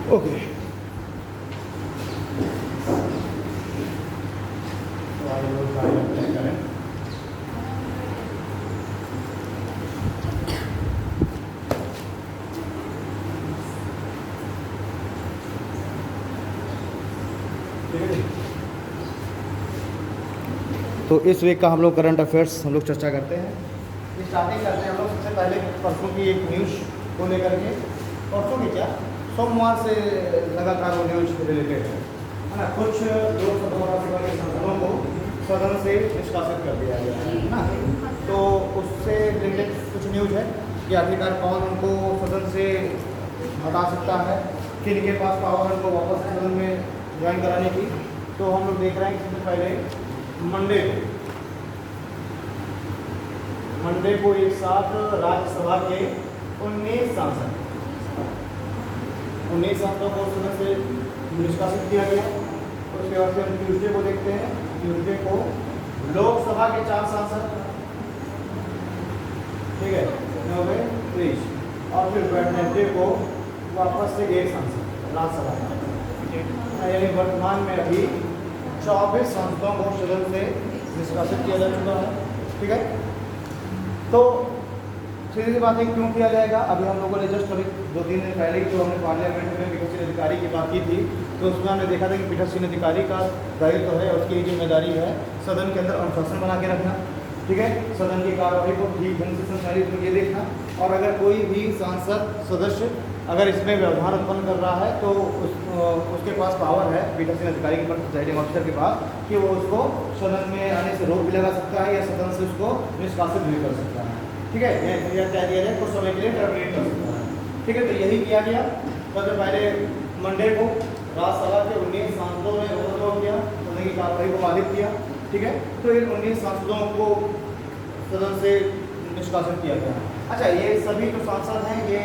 Okay, तो इस week का हम लोग करंट अफेयर्स हम लोग चर्चा करते हैं। स्टार्टिंग करते हैं हम लोग सबसे पहले परसों की एक न्यूज़ को लेकर के। परसों की क्या, सोमवार से लगातार वो न्यूज़ रिलेटेड है ना। कुछ लोकसभा के सांसदों को सदन से निष्कासित कर दिया गया है ना। तो उससे रिलेटेड कुछ न्यूज़ है कि आखिरकार कौन उनको सदन से हटा सकता है, किन के पास पावर उनको वापस सदन में ज्वाइन कराने की। तो हम लोग देख रहे हैं कि सबसे पहले मंडे को एक साथ राज्यसभा के 19 सांसदों को सदन से निष्कासित किया गया। उसके बाद फिर ट्यूसडे को देखते हैं। ट्यूसडे को लोकसभा के 4 सांसद, ठीक है, 30, और फिर वेडनेसडे को वापस से 1 सांसद राज्यसभा का। यानी वर्तमान में अभी 24 सांसदों को सदन से निष्कासित किया जा चुका है, ठीक है। तो सीधी सी बात है, क्यों किया जाएगा। अभी हम लोगों ने जस्ट अभी 2-3 दिन पहले ही जो हमने पार्लियामेंट में पीठासीन अधिकारी की बात की थी, तो उसमें हमने देखा था कि पीठासीन अधिकारी का दायित्व है, उसकी जिम्मेदारी है सदन के अंदर अनुशासन बना के रखना, ठीक है, सदन की कार्यवाही को ठीक ढंग से संचालित करके देखना। और अगर कोई भी सांसद सदस्य अगर इसमें व्यवधान उत्पन्न कर रहा है तो उसके पास पावर है पीठासीन अधिकारी के पास, प्रिजाइडिंग ऑफिसर के पास, कि वो उसको सदन में आने से रोक भी लगा सकता है या सदन से उसको निष्कासित भी कर सकता है, ठीक है। यह कह दिया जाए कुछ समय के लिए टर्मिनेट कर सकता है, ठीक है। तो यही किया गया। सबसे पहले मंडे को राज्यसभा के 19 सांसदों ने ओवरथ्रो किया, सदन की कार्यवाही को बाधित किया, ठीक है। तो इन 19 सांसदों को सदन से निष्कासित किया गया। अच्छा, ये सभी जो सांसद हैं, ये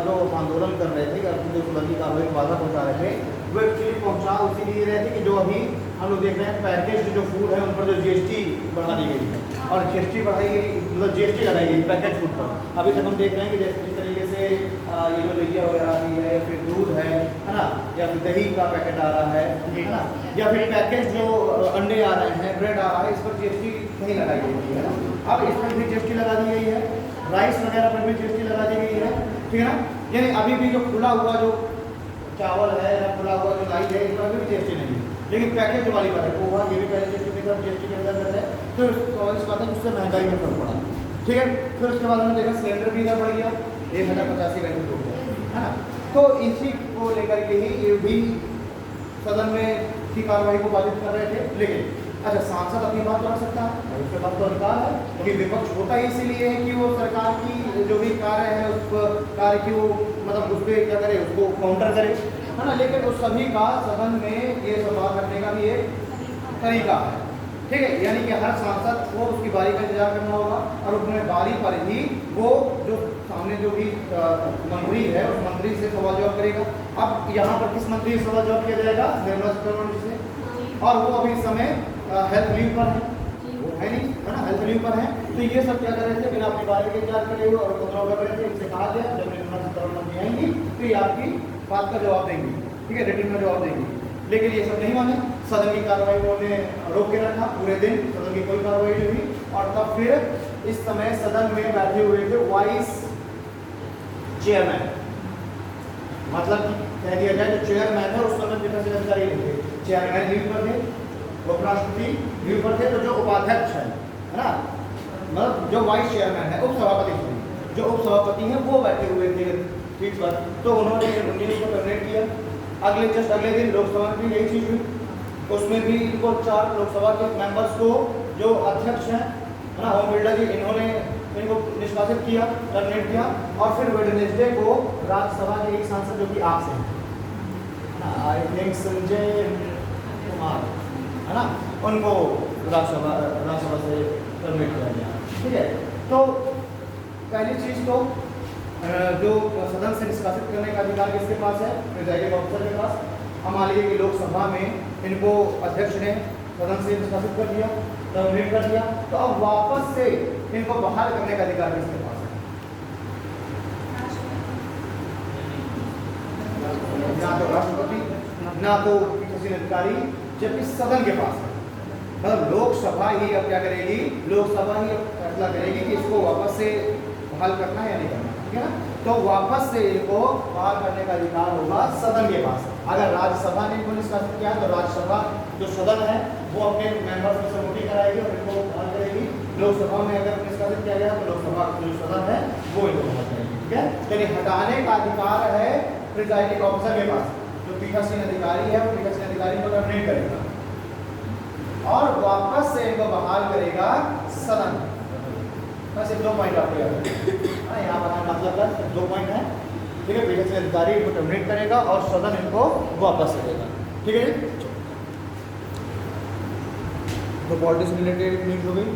जो आंदोलन कर रहे थे, जो सदन की कार्रवाई को बाधा पहुंचा रहे थे, वो एक्चुअली पहुंचा उसी लिए रहे थे कि जो अभी हम लोग देख रहे हैं पैकेज जो फूड है उन पर जो GST बढ़ा दी गई है, और GST बढ़ाई गई, मतलब GST लगाई गई पैकेज फूड पर। अभी तक हम देख रहे हैं कि जिस तरीके से ये जो लोइया वगैरह आती है, या फिर दूध है ना, या फिर दही का पैकेट आ रहा है ना, या फिर पैकेज जो अंडे आ रहे हैं, ब्रेड आ रहा है, इस पर GST नहीं लगाई गई है ना। अब इस पर भी GST लगा दी गई है, राइस वगैरह पर भी GST लगा दी गई है, ठीक है ना। यानी अभी भी जो खुला हुआ जो चावल है या खुला हुआ जो लाई है, इस पर भी GST नहीं है, लेकिन पैकेज वाली बात है पोहा, ये भी पहले GST के अंदर है। तो इस बात है उससे महंगाई में फर्क पड़ा, ठीक है। फिर उसके बाद हमने देखा सिलेंडर भी इधर बढ़ गया, 1085 का हो गया, है ना। तो इसी को लेकर के ही ये भी सदन में की कार्रवाई को बाधित कर रहे थे। लेकिन अच्छा, सांसद अपनी बात रख सकता है, उसके पास तो अधिकार है, क्योंकि विपक्ष होता ही इसीलिए है कि वो सरकार की जो भी कार्य है उस कार्य की वो मतलब उस पर क्या करे, उसको काउंटर करे, है ना। लेकिन उस सभी का सदन में ये सवाल करने का भी एक तरीका है, ठीक है। यानी कि हर सांसद को उसकी बारी का इंतजार करना होगा, और अपने बारी पर ही वो जो सामने जो भी मंत्री है उस मंत्री से सवाल जवाब करेगा। अब यहाँ पर किस मंत्री से सवाल जवाब किया जाएगा, निर्मला सीतारमण जी से, और वो अभी इस समय हेल्थ लीव पर है नहीं, है ना, हेल्थ लीव पर है। तो ये सब क्या कर रहे थे, बिना अपनी बारी के इंतजार करे हुए और उपद्रव कर रहे थे। इनसे कहा गया जब निर्मला सीतारमण जी आएंगी तो ये आपकी बात का जवाब देंगी, ठीक है, रिटर्न में जवाब देंगी। लेकिन ये सब नहीं माने, सदन की कार्रवाई उन्होंने रोक के रखा, पूरे दिन सदन की कोई कार्रवाई नहीं हुई। और तब फिर इस समय सदन में बैठे हुए थे वाइस चेयरमैन, मतलब कह दिया जाए जो चेयरमैन है उस समय पीठासीन अधिकारी नहीं थे, चेयरमैन लीव पर थे, उपराष्ट्रपति लीव पर थे। तो जो उपाध्यक्ष है ना, मतलब जो वाइस चेयरमैन है, उपसभापति, जो उपसभापति हैं वो बैठे हुए थे सीट पर। तो उन्होंने 19 को टर्मिनेट किया। अगले दिन लोकसभा में भी यही चीज़ हुई, उसमें भी इनको 4 लोकसभा के मेंबर्स को जो अध्यक्ष हैं ना, ओम बिरला जी, इन्होंने इनको निष्कासित किया, टर्मिनेट किया। और फिर वेडनेसडे को राज्यसभा के एक सांसद जो कि आप से हैं, आई थिंक संजय कुमार, है ना, उनको राज्यसभा से टर्मिनेट किया गया, ठीक है। तो पहली चीज़ तो जो सदन से निष्कासित करने का अधिकार किसके पास है, प्रिजाइडिंग ऑफिसर के पास। हम मान लीजिए कि लोकसभा में इनको अध्यक्ष ने सदन से निष्कासित कर दिया, टर्मिनेट कर दिया, तो अब वापस से इनको बहाल करने का अधिकार किसके पास है, ना तो राष्ट्रपति ना तो पीठासीन अधिकारी, जबकि सदन के पास है। मतलब लोकसभा ही अब क्या करेगी, लोकसभा ही अब फैसला करेगी कि इसको वापस से बहाल करना है या नहीं करना, ठीक है ना। तो वापस से इनको बहाल करने का अधिकार होगा सदन के पास। अगर राज्यसभा ने इनको निष्कासित किया तो राज्यसभा जो सदन है वो अपने मेंबर्स से वोटिंग कराएगी और इनको बहाल करेगी। लोकसभा में अगर निष्कासित किया गया तो लोकसभा जो सदन है वो इनको बहाल करेगी, ठीक है। यानी हटाने का अधिकार है प्रिजाइडिंग ऑफिसर के पास। जो पीठासीन अधिकारी है वो पीठासीन अधिकारी को टर्मिनेट करेगा और वापस से इनको बहाल करेगा सदन। बस ये 2 पॉइंट आपको याद रखना है, यहाँ बताना मतलब का 2 पॉइंट है, ठीक है। पीठासीन अधिकारी इनको टर्मिनेट करेगा और सदन इनको वापस करेगा, ठीक है जी। तो पॉलिटिक्स रिलेटेड न्यूज हो गई।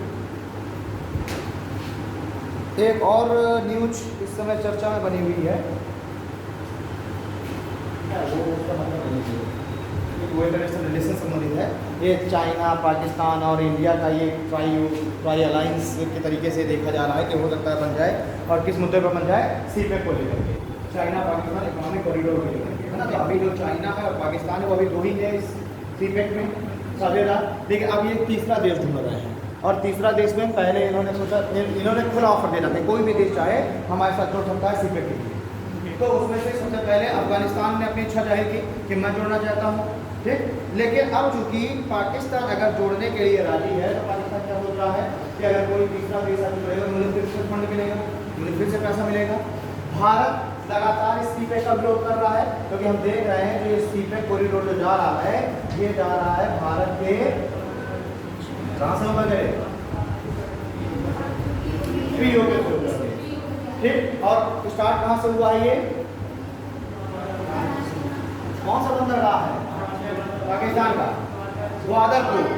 एक और न्यूज इस समय चर्चा में बनी हुई है, वो उसका मतलब वो इंटरनेशनल रिलेशन संबंधित है। ये चाइना, पाकिस्तान और इंडिया का ये ट्राई अलायंस के तरीके से देखा जा रहा है कि हो सकता है बन जाए, और किस मुद्दे पर बन जाए, सीपेक को लेकर के, चाइना पाकिस्तान इकोनॉमिक कॉरिडोर को लेकर के, है ना। तो अभी जो चाइना है और पाकिस्तान है वो अभी 2 ही है इस सीपेक में साझेदार, लेकिन अब ये तीसरा देश ढूंढ रहे हैं। और तीसरा देश में पहले इन्होंने सोचा, इन्होंने खुला ऑफर देना था, कोई भी देश चाहे हमारे साथ जुड़ सकता है सीपेक के लिए। तो उसमें से सबसे पहले अफगानिस्तान ने अपनी इच्छा जाहिर की कि मैं जुड़ना चाहता हूँ, ठीक। लेकिन अब चूंकि पाकिस्तान अगर जोड़ने के लिए राजी है तो पाकिस्तान क्या सोच रहा है कि अगर कोई तीसरा देश आगे जुड़ेगा मुझे फिर से फंड मिलेगा, मुझे फिर से पैसा मिलेगा। भारत लगातार इस सीपेक का विरोध कर रहा है, क्योंकि हम देख रहे हैं कि ये सीपेक कॉरिडोर जो जा रहा है ये जा रहा है भारत के कहाँ से होकर गए, ठीक। और स्टार्ट कहाँ से हुआ है, ये कौन सा बंदरगाह है, पाकिस्तान का ग्वादर पोर्ट,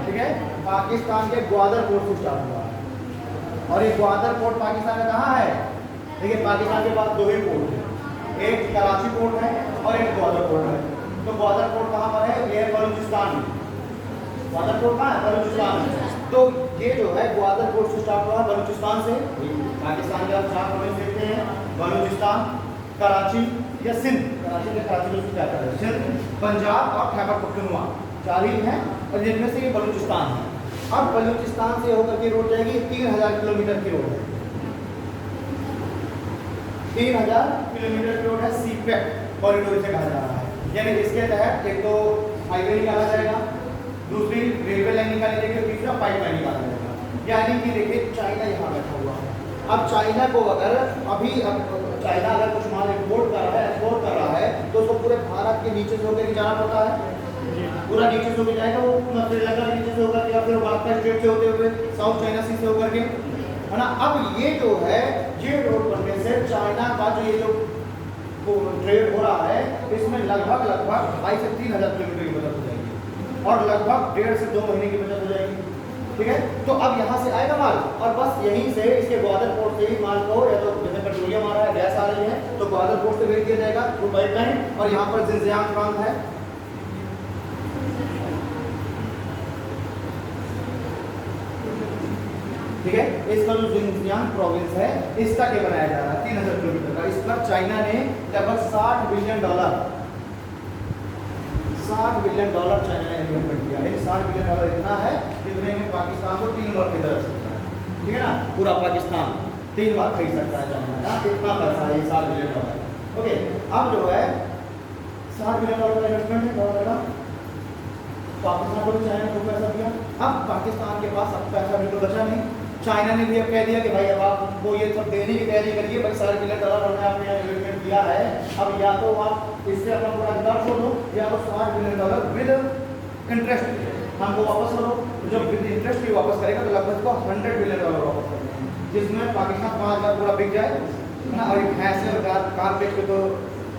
ठीक है। पाकिस्तान के ग्वादर पोर्ट से स्टार्ट हुआ और ये ग्वादर पोर्ट पाकिस्तान में कहाँ है, देखिए पाकिस्तान के पास 2 ही पोर्ट है, एक कराची पोर्ट है और एक ग्वादर पोर्ट है। तो ग्वादर पोर्ट कहाँ पर है, ये बलूचिस्तान में। ग्वादर पोर्ट कहाँ है, बलूचिस्तान में। तो ये जो है ग्वादर पोर्ट से स्टार्ट हुआ बलूचिस्तान से। पाकिस्तान के आप 4 प्रोविंस देखते हैं, बलूचिस्तान, कराची या सिंध, कराची में कराची में क्या कर रहे हैं, सिंध, पंजाब और खैबर पख्तूनख्वा, 4 ही हैं और जिनमें से ये बलूचिस्तान है। अब बलूचिस्तान से होकर के रोड जाएगी, 3000 किलोमीटर की रोड है, 3000 किलोमीटर की रोड है, सीपेक कॉरिडोर से कहा जा रहा है। यानी इसके तहत एक तो हाईवे निकाला जाएगा, दूसरी रेलवे लाइन निकाली जाएगी, तीसरा पाइपलाइन निकाला जाएगा। यानी कि देखिए चाइना यहाँ बैठा हुआ है। अब चाइना को अगर चाइना अगर कुछ माल इम्पोर्ट कर रहा है, एक्सपोर्ट कर रहा है, तो उसको पूरे भारत के नीचे से होकर के जाना पड़ता है, पूरा नीचे से होकर जाएगा, वो श्रीलंका के नीचे से होकर या फिर वार्ता स्ट्रेट से होते हुए साउथ चाइना सी से होकर के, है ना। अब ये जो है ये रोड बनने से चाइना का जो ये जो ट्रेड हो रहा है इसमें लगभग 2,500 से 3,000 किलोमीटर की बचत हो जाएगी और लगभग 1.5 से 2 महीने की बचत हो जाएगी, ठीक है। तो अब यहाँ से आएगा माल और बस यहीं से इसके ग्वादर पोर्ट से ही माल को, या तो जैसे पेट्रोलियम आ रहा है, गैस आ रही है, तो ग्वादर पोर्ट से भेज दिया जाएगा वो पाइपलाइन, और यहाँ पर जिनजियांग प्रांत है, ठीक है। इसका जो जिनजियांग प्रोविंस है इसका क्या बनाया जा रहा है 3000 किलोमीटर का। इस पर चाइना ने लगभग $60 बिलियन चाइना ने इन्वेस्टमेंट किया है। $60 बिलियन इतना है जितने में पाकिस्तान को 3 बार खरीदा जा सकता है, ठीक है ना। पूरा पाकिस्तान 3 बार खरीद सकता है चाइना, कितना पैसा है ये $60 बिलियन। ओके, अब जो है $60 बिलियन का इन्वेस्टमेंट है, बहुत बड़ा। पाकिस्तान को भी चाइना को पैसा दिया, अब पाकिस्तान के पास अब पैसा बिल्कुल बचा नहीं। चाइना ने भी अब कह दिया कि भाई अब आपको ये सब देने की तैयारी करिए, भाई $60 बिलियन हमने आपने इन्वेस्टमेंट किया है, अब या तो आप इससे अपना पूरा अधिकार छोड़ दो या तो $60 बिलियन विद इंटरेस्ट हमको वापस करो। जब विद इंटरेस्ट भी वापस करेगा तो लगभग को $100 बिलियन वापस करेंगे, जिसमें पाकिस्तान 5 लाख पूरा बिक जाए ना। और एक भैंस कार बेच के तो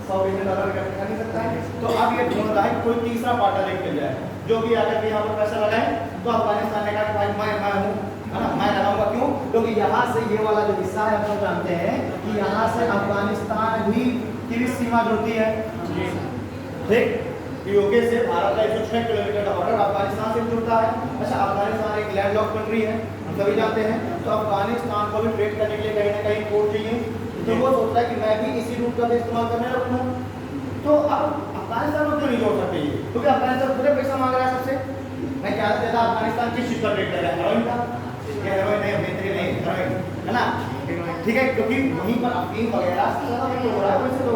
$100 बिलियन का नहीं सकता है। तो अब ये ढूंढ रहा है कोई तीसरा पार्टनर लेके जाए जो भी आकर के यहाँ पर पैसा लगाए। तो अफगानिस्तान ने कहा भाई मैं हूँ, है ना, मैं लगाऊंगा। क्यों? क्योंकि यहाँ से ये वाला जो हिस्सा है हम लोग जानते हैं कि यहाँ से अफगानिस्तान भी की सीमा जुड़ती है, ठीक। यूके से भारत का 106 किलोमीटर का बॉर्डर अफगानिस्तान से जुड़ता है। अच्छा, अफगानिस्तान एक लैंडलॉक कंट्री है, हम सभी जानते हैं। तो अफगानिस्तान को भी ट्रेड करने के लिए कहीं ना कहीं पोर्ट चाहिए, तो वो सोचता है कि मैं भी इसी रूट का भी इस्तेमाल करने रखूँ। तो अब क्योंकि अफगानिस्तान खुद पैसा मांग रहा है सबसे। मैं क्या देता अफगानिस्तान किस चीज पर ट्रेड कर रहा है, हेरोइन का, ये हेरोइन नहीं बेहतरीन नहीं हेरोइन है ना, ठीक है, क्योंकि वहीं पर अफीम वगैरह हो रहा है, वैसे तो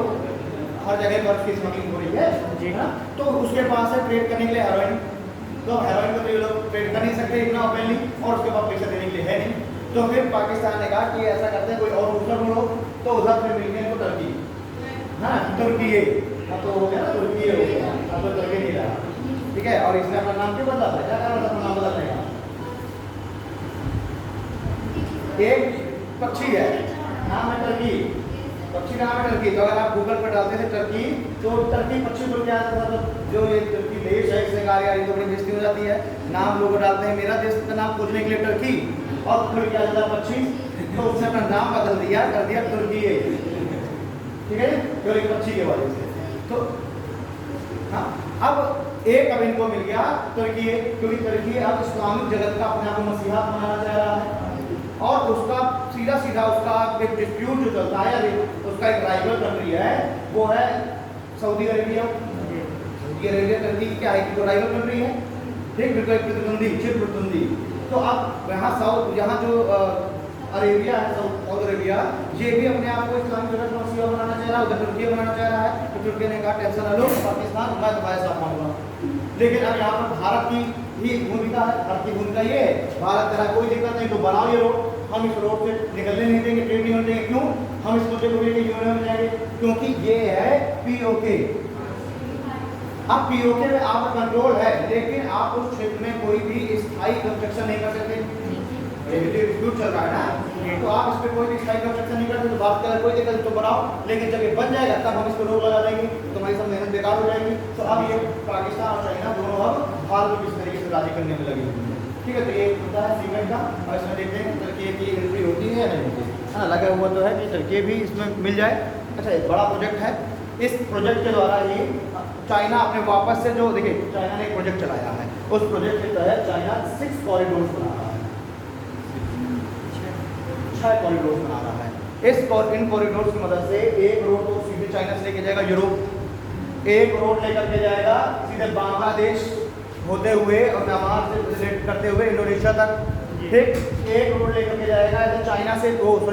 हर जगह पर उसकी स्मगलिंग हो रही है जी ना, तो उसके पास है ट्रेड करने के लिए हेरोइन, तो हेरोइन को तो ये लोग ट्रेड कर नहीं सकते इतना ओपनली, और उसके बाद पैसा देने के लिए है नहीं, तो फिर पाकिस्तान ने कहा कि ऐसा करते हैं कोई और दूसरा ढूंढो, तो उधर फिर मिल गया टर्की, हाँ तुर्की, अब तो हो गया ना तुर्की हो गया, अब तो तुर्की नहीं रहा, ठीक है, और इसने अपना नाम क्यों बदला था, क्या कारण था अपना नाम बदलने का, एक पक्षी है नाम है टर्की, पक्षी नाम है टर्की, तो अगर आप गूगल पर डालते थे टर्की, तो टर्की पक्षी को क्या आता था, तो जो ये टर्की देश है इससे कार्य तो बड़ी बेइज्जती हो जाती है, नाम लोग डालते हैं, मेरा देश का नाम पूछने के लिए टर्की, और फिर क्या होता है पक्षी, तो उसने अपना नाम बदल दिया, कर दिया तुर्की, ठीक है, केवल एक पक्षी के वजह से, तो हाँ अब एक अब इनको मिल गया तुर्की, क्योंकि तुर्की अब इस्लामिक जगत का अपने आप को मसीहा बनाना चाह रहा है, और उसका सीधा सीधा उसका एक डिस्प्यूट जो चलता है, उसका एक राइवल कंट्री है, वो है Saudi Arabia. Saudi Arabia Turkey की क्या है, जो राइवल कंट्री है, ठीक, बिल्कुल एक प्रतिद्वंदी, चिर प्रतिद्वंदी, तो अब यहाँ जो अरेबिया है, सऊदी अरेबिया, ये भी अपने आप को इस्लामिक जगत का मसीहा बनाना चाह रहा है, उधर तुर्की बनाना चाह रहा है, तो तुर्की ने कहा टेंशन ना लो, पाकिस्तान मैं तुम्हारे साथ मांगूंगा, लेकिन अब यहाँ पर भारत की ही भूमिका है, भारत की भूमिका ये है, भारत कह रहा कोई दिक्कत नहीं, तो बनाओ ये रोड, हम इस रोड से निकलने नहीं देंगे, ट्रेड नहीं होने देंगे, क्यों, हम इस मुद्दे को लेकर यूएन में जाएंगे, क्योंकि ये है पीओके, अब पीओके में आपका कंट्रोल है, लेकिन आप उस क्षेत्र में कोई भी स्थायी कंस्ट्रक्शन नहीं कर सकते, डिस्प्यूट चल रहा है ना, तो आप इस पर कोई भी स्थायी कंस्ट्रक्शन नहीं करते, तो बात करें कोई दिक्कत तो बनाओ, लेकिन जब ये बन जाएगा तब हम इस पर रोक लगा देंगे, तुम्हारी सब मेहनत बेकार हो जाएगी, तो अब ये पाकिस्तान और चाइना दोनों अब भारत को किस तरीके से राजी करने में लगे, ठीक है, तो ये होता है सीमेंट का, और इसमें देखते हैं टर्की की एंट्री होती है या नहीं होती है, हाँ लगा हुआ तो है कि टर्की भी इसमें मिल जाए। अच्छा एक बड़ा प्रोजेक्ट है, इस प्रोजेक्ट के द्वारा ही चाइना अपने वापस से जो देखिए चाइना ने एक प्रोजेक्ट चलाया है, उस प्रोजेक्ट के तहत चाइना 6 कॉरिडोर बना रहा है, 6 कॉरिडोर बना रहा है, इन कॉरिडोर की मदद से एक रोड तो सीधे चाइना से लेके जाएगा यूरोप, एक रोड लेकर के जाएगा सीधे बांग्लादेश होते हुए और म्यांमार से रिलेट करते हुए इंडोनेशिया तक, ठीक, एक रोड लेकर के जाएगा चाइना से,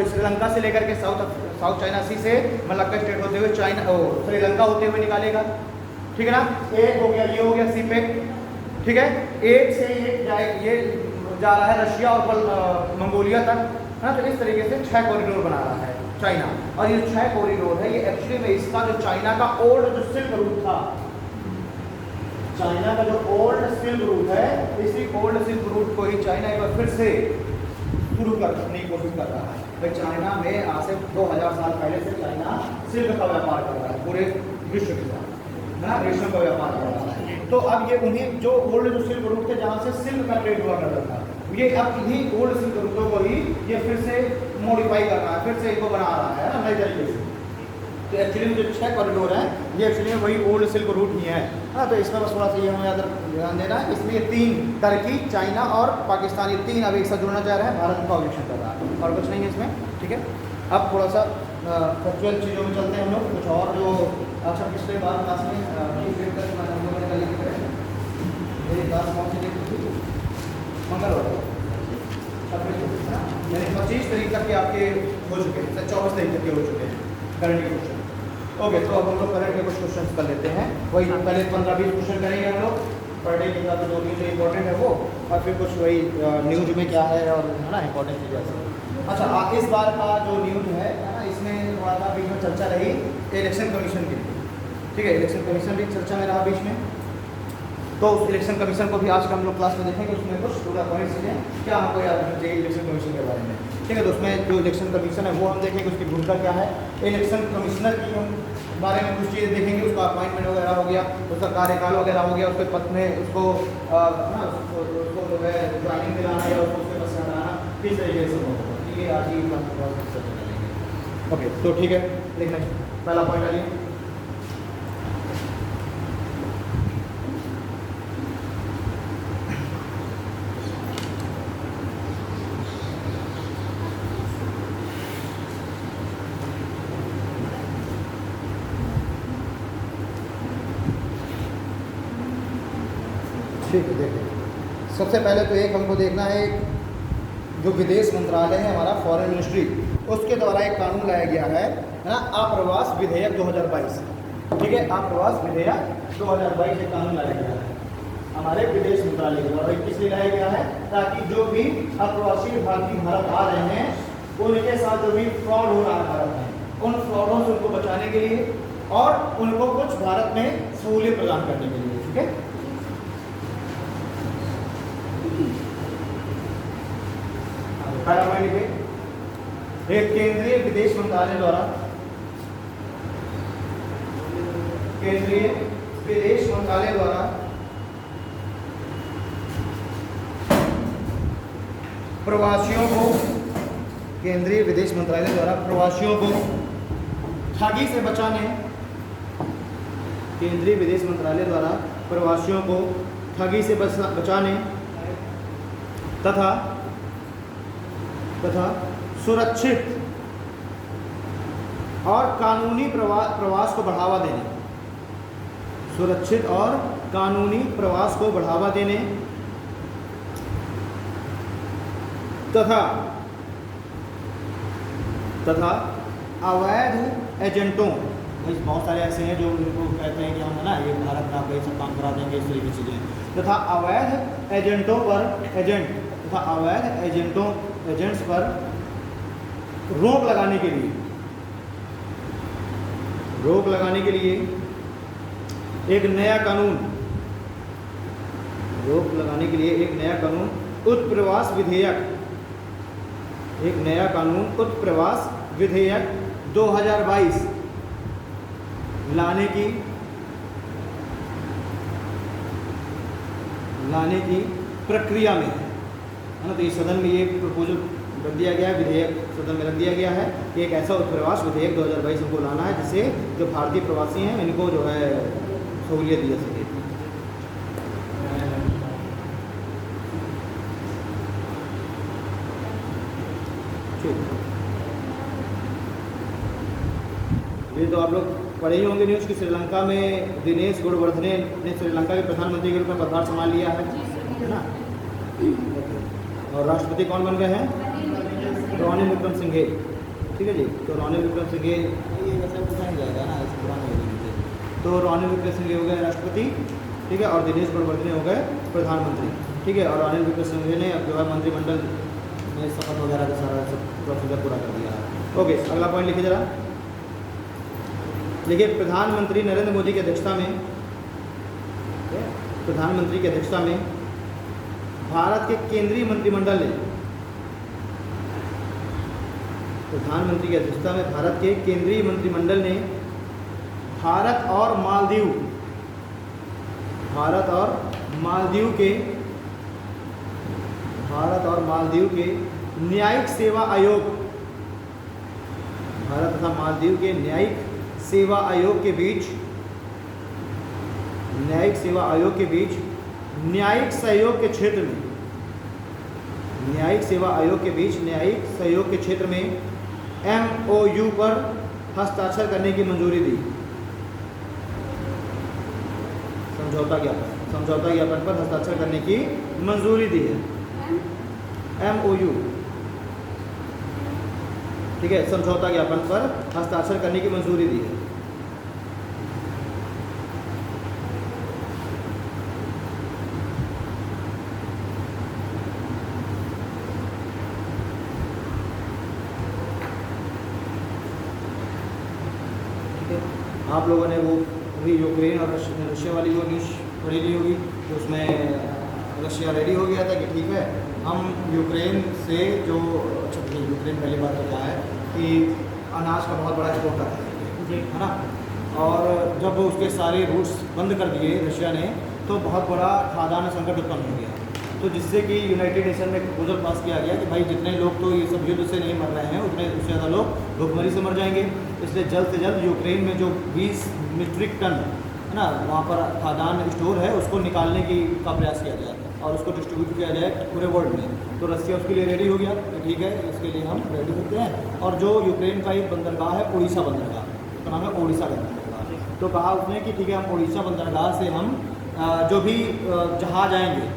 श्रीलंका से लेकर के साउथ चाइना सी से मलक्का स्टेट होते हुए चाइना श्रीलंका होते हुए निकालेगा, ठीक है ना, एक हो गया, ये हो गया सीपेक, ठीक है, एक से ये जा रहा है रशिया और मंगोलिया तक, है ना, तो इस तरीके से 6 कॉरिडोर बना रहा है चाइना, और ये 6 कॉरिडोर है, ये एक्चुअली में इसका जो चाइना का ओल्ड जो सिल्क रूट था, चाइना का जो ओल्ड सिल्क रूट है, इसी ओल्ड सिल्क रूट को ही चाइना एक बार फिर से शुरू करने की कोशिश कर रहा है, भाई चाइना में आज से 2000 साल पहले से चाइना सिल्क का व्यापार कर रहा है पूरे विश्व के साथ, है ना, रेशम का व्यापार कर रहा है, तो अब ये उन्हीं जो ओल्ड जो सिल्क रूट थे जहाँ से सिल्क का ट्रेड हुआ करता था, ये अब इन्हीं ओल्ड सिल्क रूटों को ही ये फिर से मॉडिफाई कर रहा है, फिर से इनको बना रहा है ना नई तरीके से, तो एक्चुअली जो 6 कॉरिडोर हैं ये एक्चुअली वही ओल्ड सिल्क रूट ही है, हाँ, तो इसमें बस थोड़ा सा ये हमें ध्यान देना है, इसलिए 3 टर्की, चाइना और पाकिस्तान, ये 3 अब एक साथ जुड़ना चाह रहे हैं, भारत का ऑब्जेक्शन कर रहा है, और कुछ नहीं है इसमें, ठीक है। अब थोड़ा सा फैक्चुअल चीज़ों में चलते हैं हम लोग, कुछ और जो अच्छा पिछले बार क्लास में मेरी क्लास कौन सी देखी थी, मंगलवार, 25 तारीख तक के आपके हो चुके हैं, 24 तारीख तक के हो चुके हैं करंट के क्वेश्चन, ओके, तो अब हम लोग करंट के कुछ क्वेश्चन कर लेते हैं, वही पहले 15-20 क्वेश्चन करेंगे हम लोग पर डे के साथ, जो न्यूज़ इंपॉर्टेंट है वो, और फिर कुछ वही न्यूज़ में क्या है और है ना इंपॉर्टेंट चीज़ें। अच्छा इस बार का जो न्यूज़ है ना, इसमें थोड़ा सा बीच में चर्चा रही इलेक्शन कमीशन की, ठीक है, इलेक्शन कमीशन भी चर्चा में रहा बीच में, तो उस इलेक्शन कमीशन को भी आज का हम लोग क्लास में देखेंगे, उसमें कुछ पूरा पॉइंट्स हैं क्या हमको याद रखना चाहिए इलेक्शन कमीशन के बारे में, ठीक है, तो उसमें जो इलेक्शन कमीशन है वो हम देखेंगे, उसकी भूमिका क्या है, इलेक्शन कमिश्नर की हम बारे में कुछ चीज़ें देखेंगे, उसका अपॉइंटमेंट वगैरह हो गया, उसका कार्यकाल वगैरह हो गया, उसके पद में उसको जो है ज्वाइनिंग दिलाना या उसके पद से हटाना किस तरीके से होगा, ये आज ही ओके, तो ठीक है, देखना पहला पॉइंट आइए, ठीक है, देखिए सबसे पहले तो एक हमको देखना है, जो विदेश मंत्रालय है हमारा, फॉरेन मिनिस्ट्री, उसके द्वारा एक कानून लाया गया है ना, आप्रवास विधेयक 2022। ठीक है, आप्रवास विधेयक 2022 एक कानून लाया गया है हमारे विदेश मंत्रालय के द्वारा। किसलिए लाया गया है? ताकि जो भी अप्रवासी भारतीय भारत आ रहे हैं उनके साथ जो भी फ्रॉड हो रहा है भारत में, उन फ्रॉडों से उनको बचाने के लिए और उनको कुछ भारत में सहूलियत प्रदान करने के लिए। ठीक है, एक केंद्रीय विदेश मंत्रालय द्वारा, केंद्रीय विदेश मंत्रालय द्वारा प्रवासियों को, केंद्रीय विदेश मंत्रालय द्वारा प्रवासियों को ठगी से बचाने, केंद्रीय विदेश मंत्रालय द्वारा प्रवासियों को ठगी से बचाने तथा सुरक्षित और कानूनी प्रवास को बढ़ावा देने, सुरक्षित और कानूनी प्रवास को बढ़ावा देने तथा अवैध एजेंटों, बहुत सारे ऐसे हैं जो उनको कहते हैं कि हम है ना ये भारत में आपका ये सब काम करा देंगे, इस तरीके की चीज़ें, तथा अवैध एजेंटों पर तथा अवैध एजेंट्स पर रोक लगाने के लिए एक नया कानून, रोक लगाने के लिए एक नया कानून उत्प्रवास विधेयक, एक नया कानून उत्प्रवास विधेयक 2022 लाने की प्रक्रिया में है ना। तो ये सदन में ये प्रपोजल रख दिया गया है, विधेयक सदन में रख दिया गया है कि एक ऐसा उत्प्रवास विधेयक 2022 हमको लाना है जिससे जो भारतीय प्रवासी हैं इनको जो है सहूलियत दी जा सके। ये तो आप लोग पढ़े ही होंगे न्यूज़ कि श्रीलंका में दिनेश गुणवर्धने ने श्रीलंका के प्रधानमंत्री के रूप में पदभार संभाल लिया है ना। और राष्ट्रपति कौन बन गए हैं? रणिल विक्रमसिंघे। ठीक है जी, तो रणिल विक्रमसिंघे ये मतलब पूछा नहीं जाएगा ना, ऐसे पुराने हो गए, तो रणिल विक्रमसिंघे हो गए राष्ट्रपति। ठीक है, और दिनेश गुणवर्धने हो गए प्रधानमंत्री। ठीक है, और रणिल विक्रमसिंघे ने अब जो है मंत्रिमंडल में शपथ वगैरह का सारा सब प्रोसीजर पूरा कर दिया है। ओके, अगला पॉइंट लिखिए जरा। देखिए, प्रधानमंत्री नरेंद्र मोदी की अध्यक्षता में, प्रधानमंत्री की अध्यक्षता में भारत के केंद्रीय मंत्रिमंडल ने, प्रधानमंत्री की अध्यक्षता में भारत के केंद्रीय मंत्रिमंडल ने भारत और मालदीव के न्यायिक सेवा आयोग, भारत तथा मालदीव के न्यायिक सेवा आयोग के बीच न्यायिक सहयोग के क्षेत्र में, न्यायिक सेवा आयोग के बीच न्यायिक सहयोग के क्षेत्र में MOU पर हस्ताक्षर करने की मंजूरी दी। समझौता ज्ञापन पर हस्ताक्षर करने की मंजूरी दी है, MOU। ठीक है, समझौता ज्ञापन पर हस्ताक्षर करने की मंजूरी दी है। आप लोगों ने वो यूक्रेन और रशिया वाली वो न्यूज़ पढ़ी ली होगी, तो उसमें रशिया रेडी हो गया था कि ठीक है हम यूक्रेन से जो, यूक्रेन पहली बात तो क्या है कि अनाज का बहुत बड़ा एक्सपोर्ट करता है ना, और जब उसके सारे रूट्स बंद कर दिए रशिया ने, तो बहुत बड़ा खाद्यान्न संकट उत्पन्न हो गया। तो जिससे कि यूनाइटेड नेशन में प्रपोजल पास किया गया कि भाई जितने लोग तो ये सब युद्ध से नहीं मर रहे हैं, उतने उससे ज़्यादा लोग भुखमरी से मर जाएंगे। इसलिए जल्द से जल्द यूक्रेन में जो 20 मीट्रिक टन है ना वहाँ पर खाद्यान्न स्टोर है, उसको निकालने का प्रयास किया जाए और उसको डिस्ट्रीब्यूट किया जाए पूरे वर्ल्ड में। तो रशिया उसके लिए रेडी हो गया कि ठीक है इसके लिए हम रेडी होते हैं। और जो यूक्रेन का एक बंदरगाह है उड़ीसा बंदरगाह, उसका नाम है ओडिशा बंदरगाह, तो कहा उसने कि ठीक है हम ओडिशा बंदरगाह से हम जो भी जहाज आएंगे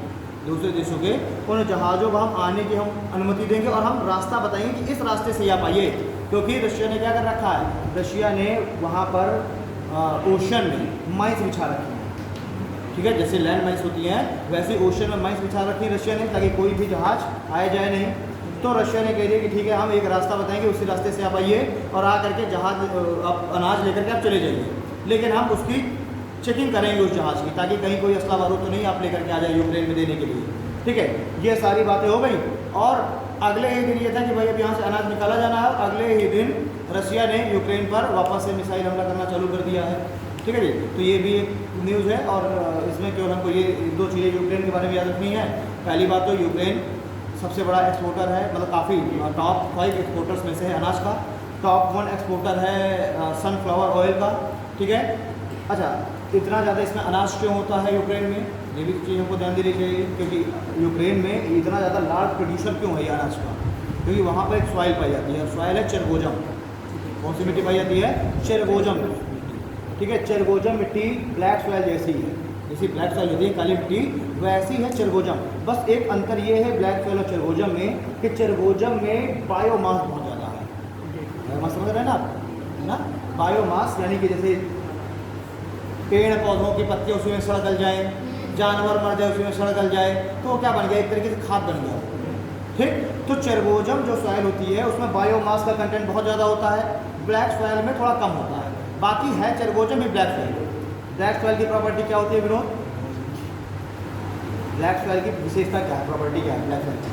दूसरे देशों के, उन जहाज़ों को हम आने की हम अनुमति देंगे और हम रास्ता बताएंगे कि इस रास्ते से आप आइए। क्योंकि रशिया ने क्या कर रखा है, रशिया ने वहाँ पर ओशन में माइंस बिछा रखी है, ठीक है, जैसे लैंड माइंस होती हैं वैसे ओशन में माइंस बिछा रखी है रशिया ने, ताकि कोई भी जहाज आए जाए नहीं। तो रशिया ने कह दिया कि ठीक है हम एक रास्ता बताएंगे, उसी रास्ते से आप आइए और आ करके जहाज आप अनाज लेकर के आप चले जाइए, लेकिन हम उसकी चेकिंग करेंगे उस जहाज़ की, ताकि कहीं कोई असला बारूद तो नहीं आप लेकर के आ जाए यूक्रेन में देने के लिए, ठीक है। ये सारी बातें हो गई और अगले ही दिन ये था कि भाई अब यहाँ से अनाज निकाला जाना है, और अगले ही दिन रशिया ने यूक्रेन पर वापस से मिसाइल हमला करना चालू कर दिया है, ठीक है जी। तो ये भी एक न्यूज़ है और इसमें केवल हमको ये दो चीज़ें यूक्रेन के बारे में याद रखनी है। पहली बात तो यूक्रेन सबसे बड़ा एक्सपोर्टर है, मतलब काफ़ी टॉप 5 एक्सपोर्टर्स में से है अनाज का, टॉप 1 एक्सपोर्टर है सनफ्लावर ऑयल का, ठीक है। अच्छा, इतना ज़्यादा इसमें अनाज क्यों होता है यूक्रेन में, ये भी चीज़ों को ध्यान देनी चाहिए, क्योंकि यूक्रेन में इतना ज़्यादा लार्ज प्रोड्यूसर क्यों है ये अनाज का, क्योंकि वहाँ पर एक सॉइल पाई जाती है, सॉइल है चरगोजम। कौन सी मिट्टी पाई जाती है, चरगोजम, ठीक है। चरगोजम मिट्टी ब्लैक सॉइल जैसी है, जैसी ब्लैक सॉइल होती है काली मिट्टी, वैसी है चरगोजम। बस एक अंतर ये है ब्लैक सॉइल और चरगोजम में कि चरगोजम में बायोमास बहुत ज़्यादा है, बायोमास समझ रहे हैं ना आप, है ना। बायोमास यानी कि जैसे पेड़ पौधों की पत्तियाँ उसमें सड़गल जाए, जानवर मर जाए उसमें सड़गल जाए, तो वो क्या बन गया, एक तरीके से खाद बन गया, ठीक। तो चरगोजम जो सॉइल होती है उसमें बायोमास का कंटेंट बहुत ज़्यादा होता है, ब्लैक सॉइल में थोड़ा कम होता है। बाकी है चरगोजम ही ब्लैक सॉइल। ब्लैक सॉइल की प्रॉपर्टी क्या होती है विनोद, ब्लैक सॉइल की विशेषता क्या है, प्रॉपर्टी क्या है ब्लैक सॉइल की?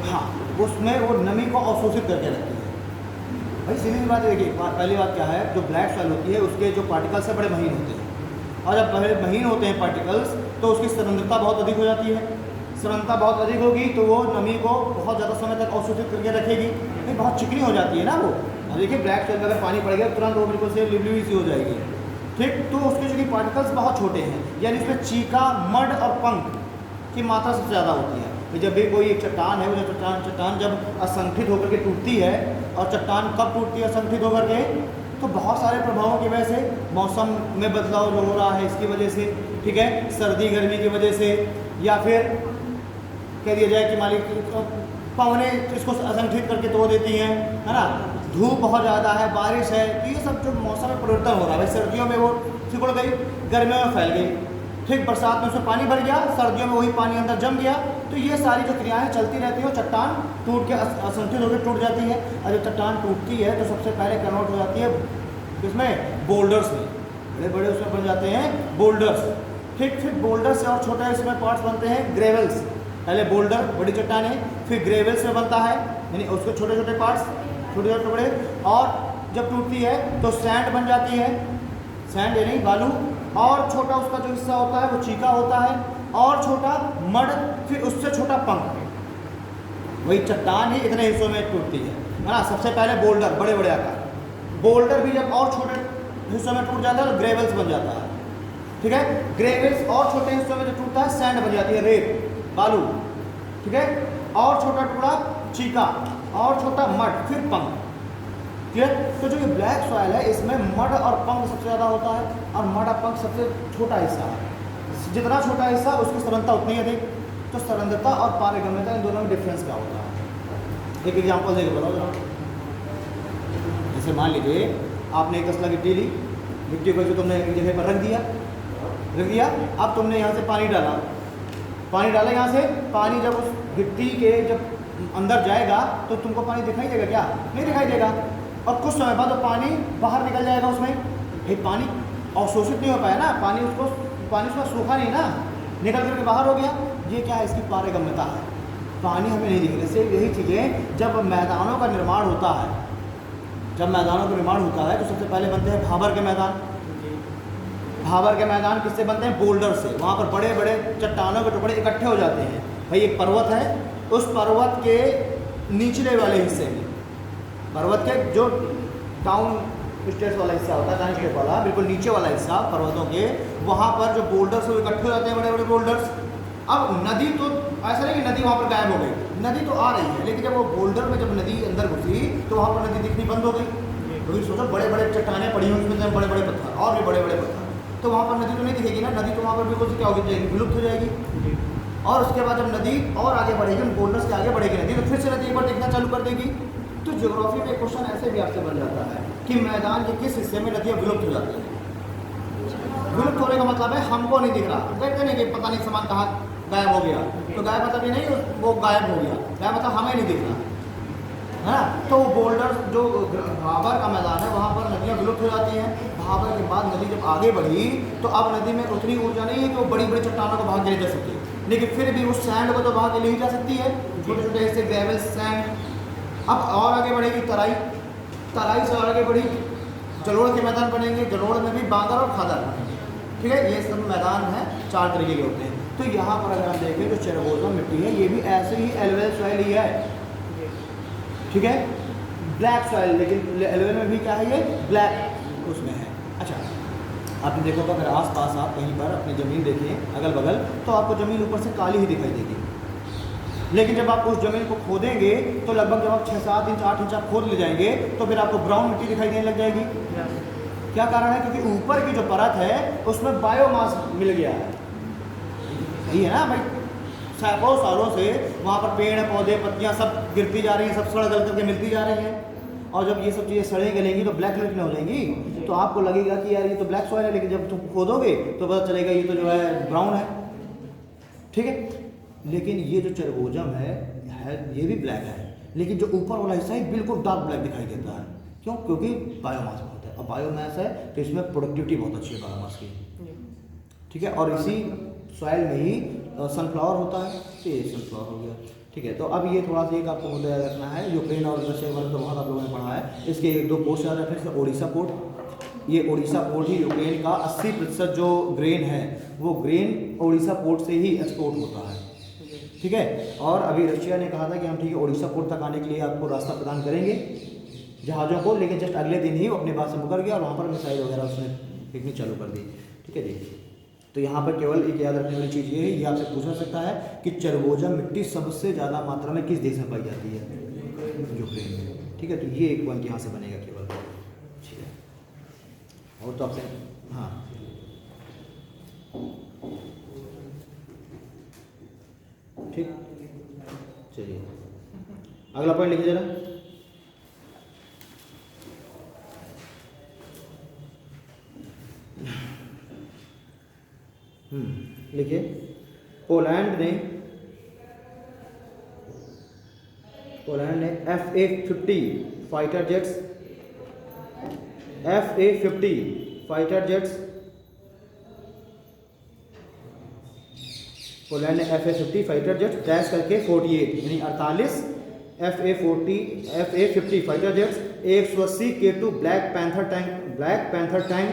हाँ, उसमें वो नमी को अवशोषित करके रखती है। भाई सीधी बात देखिए, पहली बात क्या है, जो ब्लैक सॉइल होती है उसके जो पार्टिकल्स है बड़े महीन होते हैं, और जब बड़े महीन होते हैं पार्टिकल्स तो उसकी सांद्रता बहुत अधिक हो जाती है। सांद्रता बहुत अधिक होगी तो वो नमी को बहुत ज़्यादा समय तक अवशोषित करके रखेगी, नहीं बहुत चिकनी हो जाती है ना वो। अब देखिए ब्लैक सॉइल में अगर पानी पड़ गया तुरंत वो बिल्कुल से लिबलिबी सी हो जाएगी, ठीक। तो उसके जो कि पार्टिकल्स बहुत छोटे हैं, यानी उसमें चीका, मड और पंख की मात्रा सबसे ज़्यादा होती है। तो जब भी कोई एक चट्टान है, वो जो चट्टान जब असंगठित होकर के टूटती है, और चट्टान कब टूटती है असंगठित होकर के, तो बहुत सारे प्रभावों की वजह से, मौसम में बदलाव जो हो रहा है इसकी वजह से, ठीक है, सर्दी गर्मी की वजह से, या फिर कह दिया जाए कि मालिक पवने इसको असंगठित करके तोड़ देती हैं, है ना, धूप बहुत ज़्यादा है, बारिश है, तो ये सब जो मौसम में परिवर्तन हो रहा है, सर्दियों में वो सिकुड़ गई, गर्मियों में फैल गई, ठीक, बरसात में उसमें पानी भर गया, सर्दियों में वही पानी अंदर जम गया, तो ये सारी जो क्रियाएं चलती रहती हैं, चट्टान टूट के असंगठित होकर टूट जाती है। और जब चट्टान टूटती है तो सबसे पहले कन्वर्ट हो जाती है इसमें बोल्डर्स में, बड़े बड़े उसमें बन जाते हैं बोल्डर्स, ठीक। फिर बोल्डर से और छोटे इसमें पार्ट्स बनते हैं ग्रेवल्स, पहले बोल्डर बड़ी चट्टान है, फिर ग्रेवल्स में बनता है, यानी उसके छोटे छोटे पार्ट्स, छोटे छोटे टुकड़े, और जब टूटती है तो सैंड बन जाती है, सैंड यानी बालू, और छोटा उसका जो हिस्सा होता है वो चीका होता है, और छोटा मड, फिर उससे छोटा पंख। वही चट्टान ही इतने हिस्सों में टूटती है ना। सबसे पहले बोल्डर, बड़े बड़े आकार, बोल्डर भी जब और छोटे हिस्सों में टूट जाता है तो ग्रेवल्स बन जाता है, ठीक है। ग्रेवल्स और छोटे हिस्सों में जो टूटता है सैंड बन जाती है, रेत, बालू, ठीक है, और छोटा टुकड़ा चीका, और छोटा मड, फिर पंख, ठीक है। तो जो ये ब्लैक सॉइल है इसमें मड और पंख सबसे ज़्यादा होता है, और मड और पंख सबसे छोटा हिस्सा है। जितना छोटा हिस्सा उसकी सरलता उतनी अधिक। तो सरलता और पारगम्यता इन दोनों में डिफरेंस क्या होता है, एक एग्जांपल देकर बताओ जरा। जैसे मान लीजिए आपने एक तसला गिट्टी ली, गिट्टी को जो तुमने एक जगह पर रख दिया, अब तुमने यहाँ से पानी डाला यहाँ से, पानी जब उस गिट्टी के जब अंदर जाएगा तो तुमको पानी दिखाई देगा क्या, नहीं दिखाई देगा, और कुछ समय बाद वो पानी बाहर निकल जाएगा उसमें। भाई पानी अवशोषित नहीं हो पाया ना, पानी उसका सूखा नहीं ना, निकल करके बाहर हो गया। ये क्या है, इसकी पारगम्यता है, पानी हमें नहीं दिख रहा। से यही चीज़ें जब मैदानों का निर्माण होता है, तो सबसे पहले बनते हैं भाबर के मैदान। भाबर के मैदान किससे बनते हैं, बोल्डर से। वहाँ पर बड़े बड़े चट्टानों के टुकड़े इकट्ठे हो जाते हैं। भाई एक पर्वत है, उस पर्वत के निचले वाले हिस्से में, पर्वत के जो टाउन स्टेट्स वाला हिस्सा होता है, टाउन स्टेट वाला बिल्कुल नीचे वाला हिस्सा पर्वतों के, वहाँ पर जो बोल्डर्स है वो इकट्ठे हो जाते हैं, बड़े बड़े बोल्डर्स। अब नदी तो ऐसा नहीं कि नदी वहाँ पर गायब हो गई, नदी तो आ रही है, लेकिन जब वो बोल्डर में जब नदी अंदर घुसी तो वहाँ पर नदी दिखनी बंद हो गई, क्योंकि सोचो बड़े बड़े चट्टानें पड़ी हुई उसमें बड़े बड़े पत्थर और भी बड़े बड़े पत्थर, तो वहाँ पर नदी तो नहीं दिखेगी ना, नदी तो वहाँ पर बिल्कुल क्या होगी जाएगी, विलुप्त हो जाएगी। और उसके बाद जब नदी और आगे बढ़ेगी, उन बोल्डर्स के आगे बढ़ेगी नदी, तो फिर से नदी एक बार दिखना चालू कर देगी। तो ज्योग्राफी में क्वेश्चन ऐसे भी आपसे बन जाता है कि मैदान के किस हिस्से में नदियाँ विलुप्त हो जाती हैं। विलुप्त होने का मतलब है हमको नहीं दिख रहा, कहते नहीं कि पता नहीं सामान कहाँ गायब हो गया, तो गायब मतलब ये नहीं वो गायब हो गया, गायब मतलब हमें नहीं दिख रहा है ना। तो वो बोल्डर जो भाबर का मैदान है वहाँ पर नदियाँ विलुप्त हो जाती हैं। भाबर के बाद नदी जब आगे बढ़ी तो अब नदी में उतनी ऊर्जा नहीं है कि वो बड़ी बड़ी चट्टानों को भाग के ले जा सकती, लेकिन फिर भी उस सैंड को तो भाग के ले जा सकती है, छोटे छोटे ऐसे ग्रेवल सैंड। अब और आगे बढ़ेगी तराई, तराई से और आगे बढ़ी जलोढ़ के मैदान बनेंगे, जलोढ़ में भी बांगर और खादर बनेंगे, ठीक है। ये सब मैदान हैं 4 तरीके के होते हैं। तो यहाँ पर अगर हम देखें तो चरगोजा मिट्टी है, ये भी ऐसे ही एलवेल सॉइल ही है, ठीक है, ब्लैक सॉइल, लेकिन एलवेल में भी क्या है, ये ब्लैक उसमें है। अच्छा, आपने देखो तो अगर आसपास आप कहीं पर अपनी ज़मीन देखें अगल बगल, तो आपको ज़मीन ऊपर से काली ही दिखाई देगी, लेकिन जब आप उस ज़मीन को खोदेंगे तो लगभग जब आप 6-7 इंच 8 इंच आप खोद ले जाएंगे तो फिर आपको ब्राउन मिट्टी दिखाई देने लग जाएगी। क्या कारण है? क्योंकि ऊपर की जो परत है उसमें बायोमास मिल गया है, सही है ना भाई। सैकड़ों सालों से वहाँ पर पेड़ पौधे पत्तियाँ सब गिरती जा रही हैं, सब सड़ गल करके मिलती जा रही हैं, और जब ये सब चीज़ें सड़े गलेंगी तो ब्लैक कलर की हो जाएंगी, तो आपको लगेगा कि यार ये तो ब्लैक सॉइल है, लेकिन जब तुम खोदोगे तो पता चलेगा ये तो जो है ब्राउन है, ठीक है। लेकिन ये जो चरगोजम है ये भी ब्लैक है, लेकिन जो ऊपर वाला हिस्सा है बिल्कुल डार्क ब्लैक दिखाई देता है। क्यों? क्योंकि बायोमास बहुत है, अब बायोमास है तो इसमें प्रोडक्टिविटी बहुत अच्छी है बायोमास की, ठीक है। और इसी सॉइल में ही सनफ्लावर होता है, तो ये सनफ्लावर हो गया, ठीक है। तो अब ये थोड़ा सा एक आपको मुद्दा याद रखना है, यूक्रेन और रशिया के बारे में तो बहुत आप लोगों ने पढ़ा है, इसके 1-2 पोर्ट याद रखें। जैसे ओडिशा पोर्ट, ये ओडिशा पोर्ट ही यूक्रेन का 80% जो ग्रेन है वो ग्रेन ओडिशा पोर्ट से ही एक्सपोर्ट होता है, ठीक है। और अभी रशिया ने कहा था कि हम ठीक है ओडिशा पोर्ट तक आने के लिए आपको रास्ता प्रदान करेंगे जहाज़ों को, लेकिन जस्ट अगले दिन ही वो अपने बात से मुकर गया और वहाँ पर मिसाइल वगैरह उसने फेंकनी चालू कर दी, ठीक है जी। तो यहाँ पर केवल एक याद रखने वाली चीज़ ये है, ये आपसे पूछा सकता है कि चरगोजा मिट्टी सबसे ज़्यादा मात्रा में किस देश में पाई जाती है? यूक्रेन में, ठीक है। तो ये एक पॉइंट यहाँ से बनेगा केवल, ठीक है। और तो आपसे हाँ ठीक, चलिए अगला पॉइंट लिखिए जरा। लिखिए, पोलैंड ने FA-50 फाइटर जेट्स पोलैंड ने FA-50 फाइटर जेट्स डैश करके 48 यानी 48 FA-50 fighter jets 180 K2 black panther tank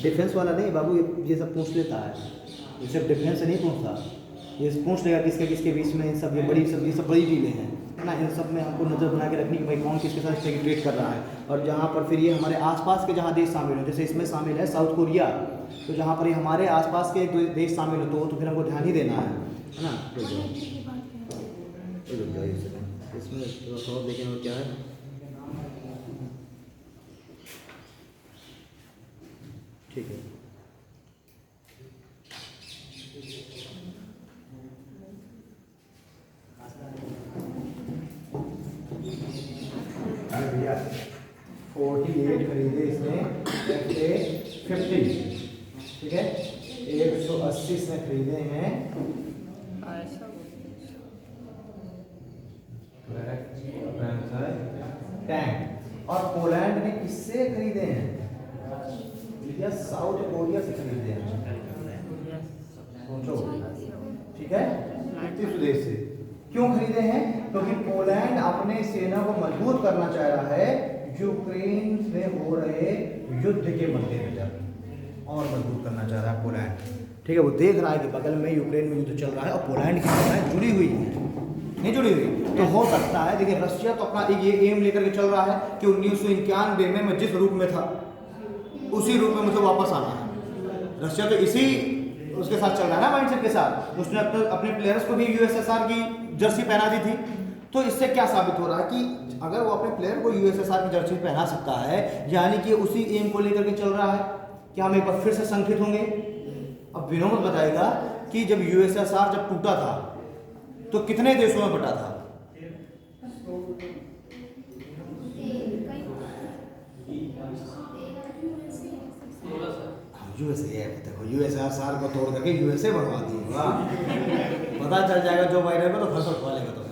defence वाला नहीं बाबू, ये सब पूछ लेता है, ये सब डिफेंस से नहीं पूछता, ये पूछ लेगा किसके किसके बीच में सब ये सब बड़ी डीलें हैं ना, इन सब में हमको नज़र बना के रखनी कि भाई कौन किसके साथ इस ट्रेड कर रहा है। और जहाँ पर फिर ये हमारे आसपास के जहाँ देश शामिल हो, जैसे इसमें शामिल है साउथ कोरिया, तो जहाँ पर ये हमारे आसपास के देश शामिल हो तो फिर हमको ध्यान ही देना है ना। इसमें थोड़ा देखें और क्या है, ठीक है। भैया 48 खरीदे इसने FA-50, ठीक है। 180 इसने खरीदे हैं टैंक, और पोलैंड ने किससे खरीदे हैं? या साउथ कोरिया से खरीदे हैं, सोचो, ठीक है, देश से। क्यों खरीदे हैं? क्योंकि पोलैंड अपने सेना को मजबूत करना चाह रहा है यूक्रेन से हो रहे युद्ध के मद्देनजर, और मजबूत करना चाह रहा है पोलैंड, ठीक है। वो देख रहा है कि बगल में यूक्रेन में युद्ध चल रहा है और पोलैंड की सेनाएं जुड़ी हुई है, नहीं जुड़ी हुई, तो हो सकता है, देखिए रशिया तो अपना एक ये एम लेकर के चल रहा है कि 1991 में मैं जिस रूप में था उसी रूप में मुझे वापस आना है। रशिया तो इसी उसके साथ चल रहा है ना, माइंडसेट के साथ। उसने अपने प्लेयर्स को भी यूएसएसआर की जर्सी पहना दी थी। तो इससे क्या साबित हो रहा है कि अगर वो अपने प्लेयर को यूएसएसआर की जर्सी पहना सकता है, यानी कि उसी एम को लेकर के चल रहा है। क्या हम एक बार फिर से संकित होंगे? अब विनोद बताएगा कि जब यूएसएसआर जब टूटा था तो कितने देशों में बटा था? यूएसए, देखो यूएसएसआर को तोड़ करके यूएसए बनवा दिया, पता चल जाएगा जो बाइडेन को तो घर पर लेगा। तो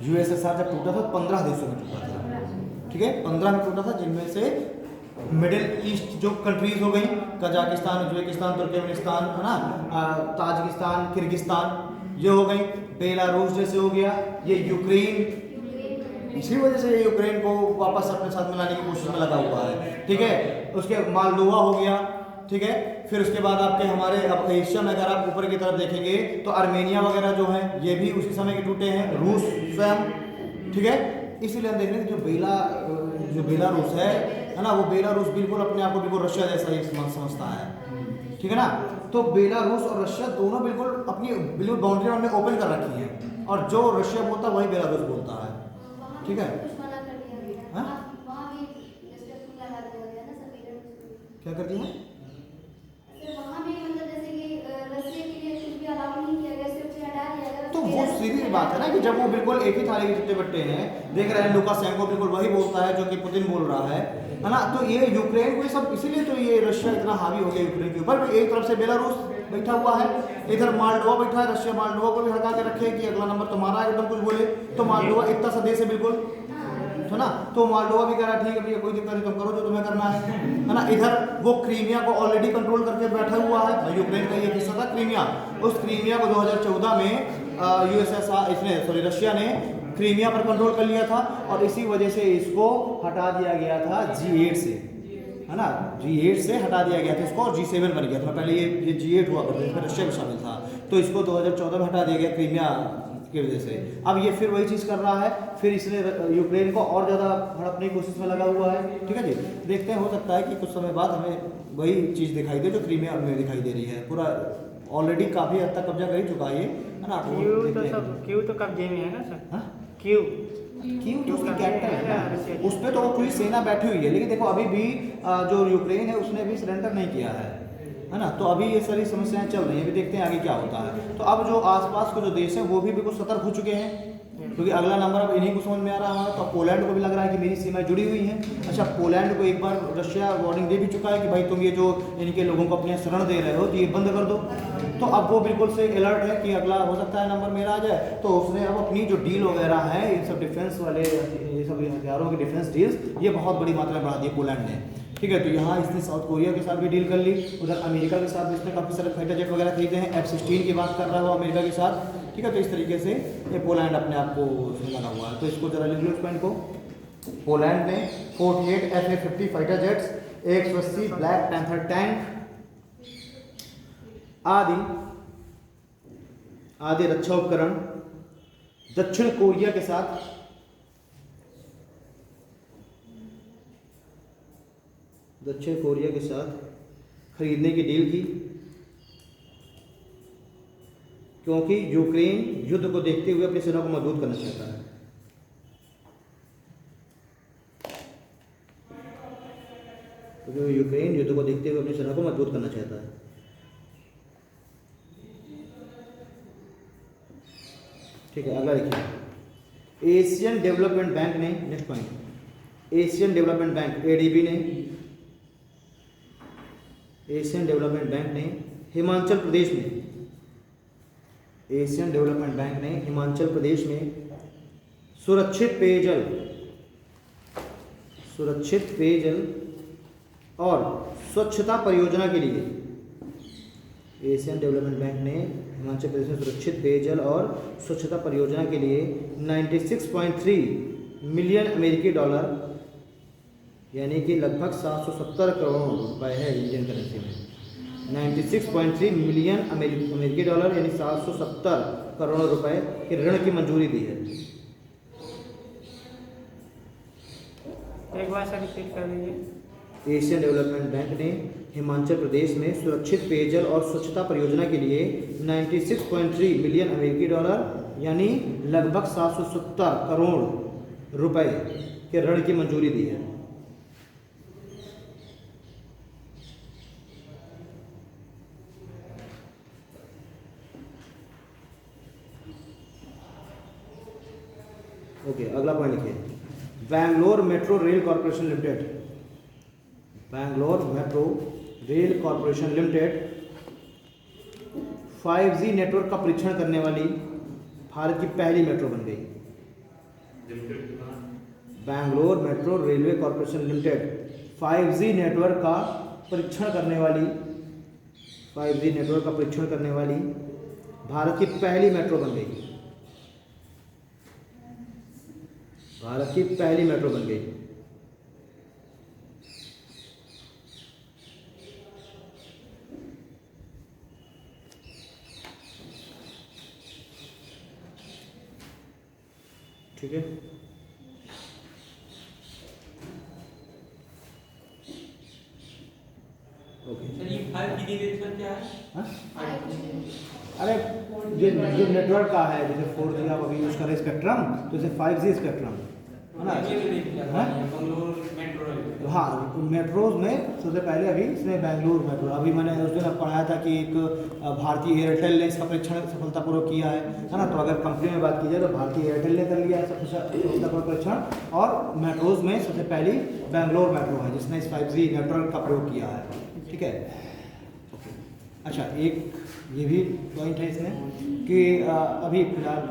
यूएसएसआर जब टूटा था 15 देशों में टूटा था, ठीक है, 15 में टूटा था, जिनमें से मिडिल ईस्ट जो कंट्रीज हो गई, कजाकिस्तान, उज्बेकिस्तान, तुर्कमेनिस्तान, है ना, ताजिकिस्तान, किर्गिस्तान, ये हो गई। बेलारूस जैसे हो गया, ये यूक्रेन, इसी वजह से ये यूक्रेन को वापस अपने साथ मिलाने की कोशिश में लगा हुआ है, ठीक है। उसके मालदोवा हो गया, ठीक है। फिर उसके बाद आपके हमारे अब एशिया में अगर आप ऊपर की तरफ देखेंगे तो आर्मेनिया वगैरह जो है ये भी उसी समय के टूटे हैं, रूस स्वयं, ठीक है। इसीलिए हम देख रहे हैं कि जो बेलारूस है ना, वो बेलारूस बिल्कुल अपने आप को बिल्कुल रशिया जैसा ही समझता है, ठीक है ना। तो बेलारूस और रशिया दोनों बिल्कुल अपनी बिल्कुल बाउंड्री हमने ओपन कर रखी है, और जो रशिया बोलता है वही बेलारूस बोलता है, ठीक है। क्या कर दिया? तो वो सीधी बात है ना कि जब वो बिल्कुल एक ही थाली के चट्टे बट्टे हैं, देख रहे हैं लुकाशेंको बिल्कुल वही बोलता है जो कि पुतिन बोल रहा है ना। तो ये यूक्रेन को सब इसीलिए तो ये रशिया इतना हावी हो गया यूक्रेन के ऊपर। एक तरफ से बेलारूस बैठा हुआ है, इधर मालडोवा बैठा है, रशिया मालडोवा को भी हटा के रखे कि अगला नंबर तुम्हारा है, एकदम कुछ बोले तो मालडोवा इतना सा देश है बिल्कुल, है ना। तो मालडोवा भी कह रहा ठीक है भैया कोई दिक्कत नहीं, तुम करो जो तुम्हें करना है ना। इधर वो क्रीमिया को ऑलरेडी कंट्रोल करके बैठा हुआ है, यूक्रेन का ये हिस्सा था क्रीमिया। उस क्रीमिया को 2014 में रशिया ने क्रीमिया पर कंट्रोल कर लिया था, और इसी वजह से इसको हटा दिया गया था G8 से, है ना। G8 से हटा दिया गया था इसको, और G7 बन गया था। पहले ये G8 हुआ करता था, इसमें रशिया भी शामिल था, तो इसको 2014 में हटा दिया गया क्रीमिया की वजह से। अब ये फिर वही चीज़ कर रहा है, फिर इसने यूक्रेन को और ज़्यादा हड़पने की कोशिश में लगा हुआ है, ठीक है जी। देखते हैं, हो सकता है कि कुछ समय बाद हमें वही चीज़ दिखाई दे जो क्रीमिया में दिखाई दे रही है। पूरा ऑलरेडी काफ़ी हद तक कब्जा कर ही चुका है, है ना। क्यू तो कब्जे में है ना सर, क्यू तो उसकी कैपिटल है ना, उस पर तो वो पूरी सेना बैठी हुई है। लेकिन देखो अभी भी जो यूक्रेन है उसने भी सरेंडर नहीं किया है ना। तो अभी ये सारी समस्याएं चल रही हैं, अभी देखते हैं आगे क्या होता है। तो अब जो आसपास के जो देश हैं वो भी बिल्कुल सतर्क हो चुके हैं, क्योंकि अगला नंबर अब इन्हीं को समझ में आ रहा है। तो पोलैंड को भी लग रहा है कि मेरी सीमाएं जुड़ी हुई हैं। अच्छा, पोलैंड को एक बार रशिया वार्निंग दे भी चुका है कि भाई तुम ये जो इनके लोगों को अपने शरण दे रहे हो तो ये बंद कर दो। तो अब वो बिल्कुल से अलर्ट है कि अगला हो सकता है नंबर मेरा आ जाए। तो उसने अब अपनी जो डील वगैरह है, ये सब डिफेंस वाले, ये सब हथियारों की डिफेंस डील्स, ये बहुत बड़ी मात्रा में बढ़ा दी पोलैंड ने, ठीक है। तो यहाँ इसने साउथ कोरिया के साथ भी डील कर ली, उधर अमेरिका के साथ भी इसने काफ़ी सारे फाइटर जेट वगैरह खरीदे हैं, F-16 की बात कर रहा है वो अमेरिका के साथ, ठीक है। तो इस तरीके से ये पोलैंड अपने आप को लगा हुआ है। तो इसको जरा लिख लो इस पॉइंट को। पोलैंड ने 48 FA-50 fighter jets, 180 black panther tank आदि रक्षा उपकरण दक्षिण कोरिया के साथ खरीदने की डील की, क्योंकि यूक्रेन युद्ध को देखते हुए अपनी सेना को मजबूत करना चाहता है। तो यूक्रेन युद्ध को देखते हुए अपनी सेना को मजबूत करना चाहता है। ठीक है, अगला देखिए। एशियन डेवलपमेंट बैंक ने, next point, Asian development bank ADB ने, एशियन डेवलपमेंट बैंक ने हिमाचल प्रदेश में, एशियन डेवलपमेंट बैंक ने हिमाचल प्रदेश में सुरक्षित पेयजल और स्वच्छता परियोजना के लिए, एशियन डेवलपमेंट बैंक ने हिमाचल प्रदेश में सुरक्षित पेयजल और स्वच्छता परियोजना के लिए 96.3 मिलियन अमेरिकी डॉलर, यानी कि लगभग 770 करोड़ रुपए है इंडियन करेंसी में, 96.3 मिलियन अमेरिकी डॉलर यानी 770 करोड़ रुपए के ऋण की मंजूरी दी है। एक बार सर रिपीट कर दीजिए। एशियन डेवलपमेंट बैंक ने हिमाचल प्रदेश में सुरक्षित पेयजल और स्वच्छता परियोजना के लिए 96.3 मिलियन अमेरिकी डॉलर यानी लगभग 770 करोड़ रुपए के ऋण की मंजूरी दी है। ओके, अगला पॉइंट लिखिए। Bangalore metro rail corporation limited, Bangalore metro rail corporation limited 5G network का परीक्षण करने वाली भारत की पहली मेट्रो बन गई। Bangalore metro railway corporation limited 5G network का परीक्षण करने वाली 5G नेटवर्क का परीक्षण करने वाली भारत की पहली मेट्रो बन गई। भारत की पहली मेट्रो बन गई। ठीक है, ओके। सर ये 5G नेटवर्क क्या है? हाँ? अरे जो नेटवर्क का है, जैसे 4G आप अभी यूज़ कर रहे हैं स्पेक्ट्रम, तो जैसे 5G स्पेक्ट्रम है ना। Bangalore metro rail. हाँ, मेट्रोज में सबसे पहले अभी इसमें बैंगलोर मेट्रो, अभी मैंने उस दिन पढ़ाया था कि एक भारतीय एयरटेल ने इसका परीक्षण सफलतापूर्वक किया है ना। तो अगर कंपनी में बात की जाए तो भारतीय एयरटेल ने कर लिया है सफलतापूर्वक परीक्षण, और मेट्रोज में सबसे पहली बैंगलोर मेट्रो है जिसने इस 5G नेटवर्क का प्रयोग किया है। ठीक है, अच्छा, एक ये भी पॉइंट है इसमें कि अभी फिलहाल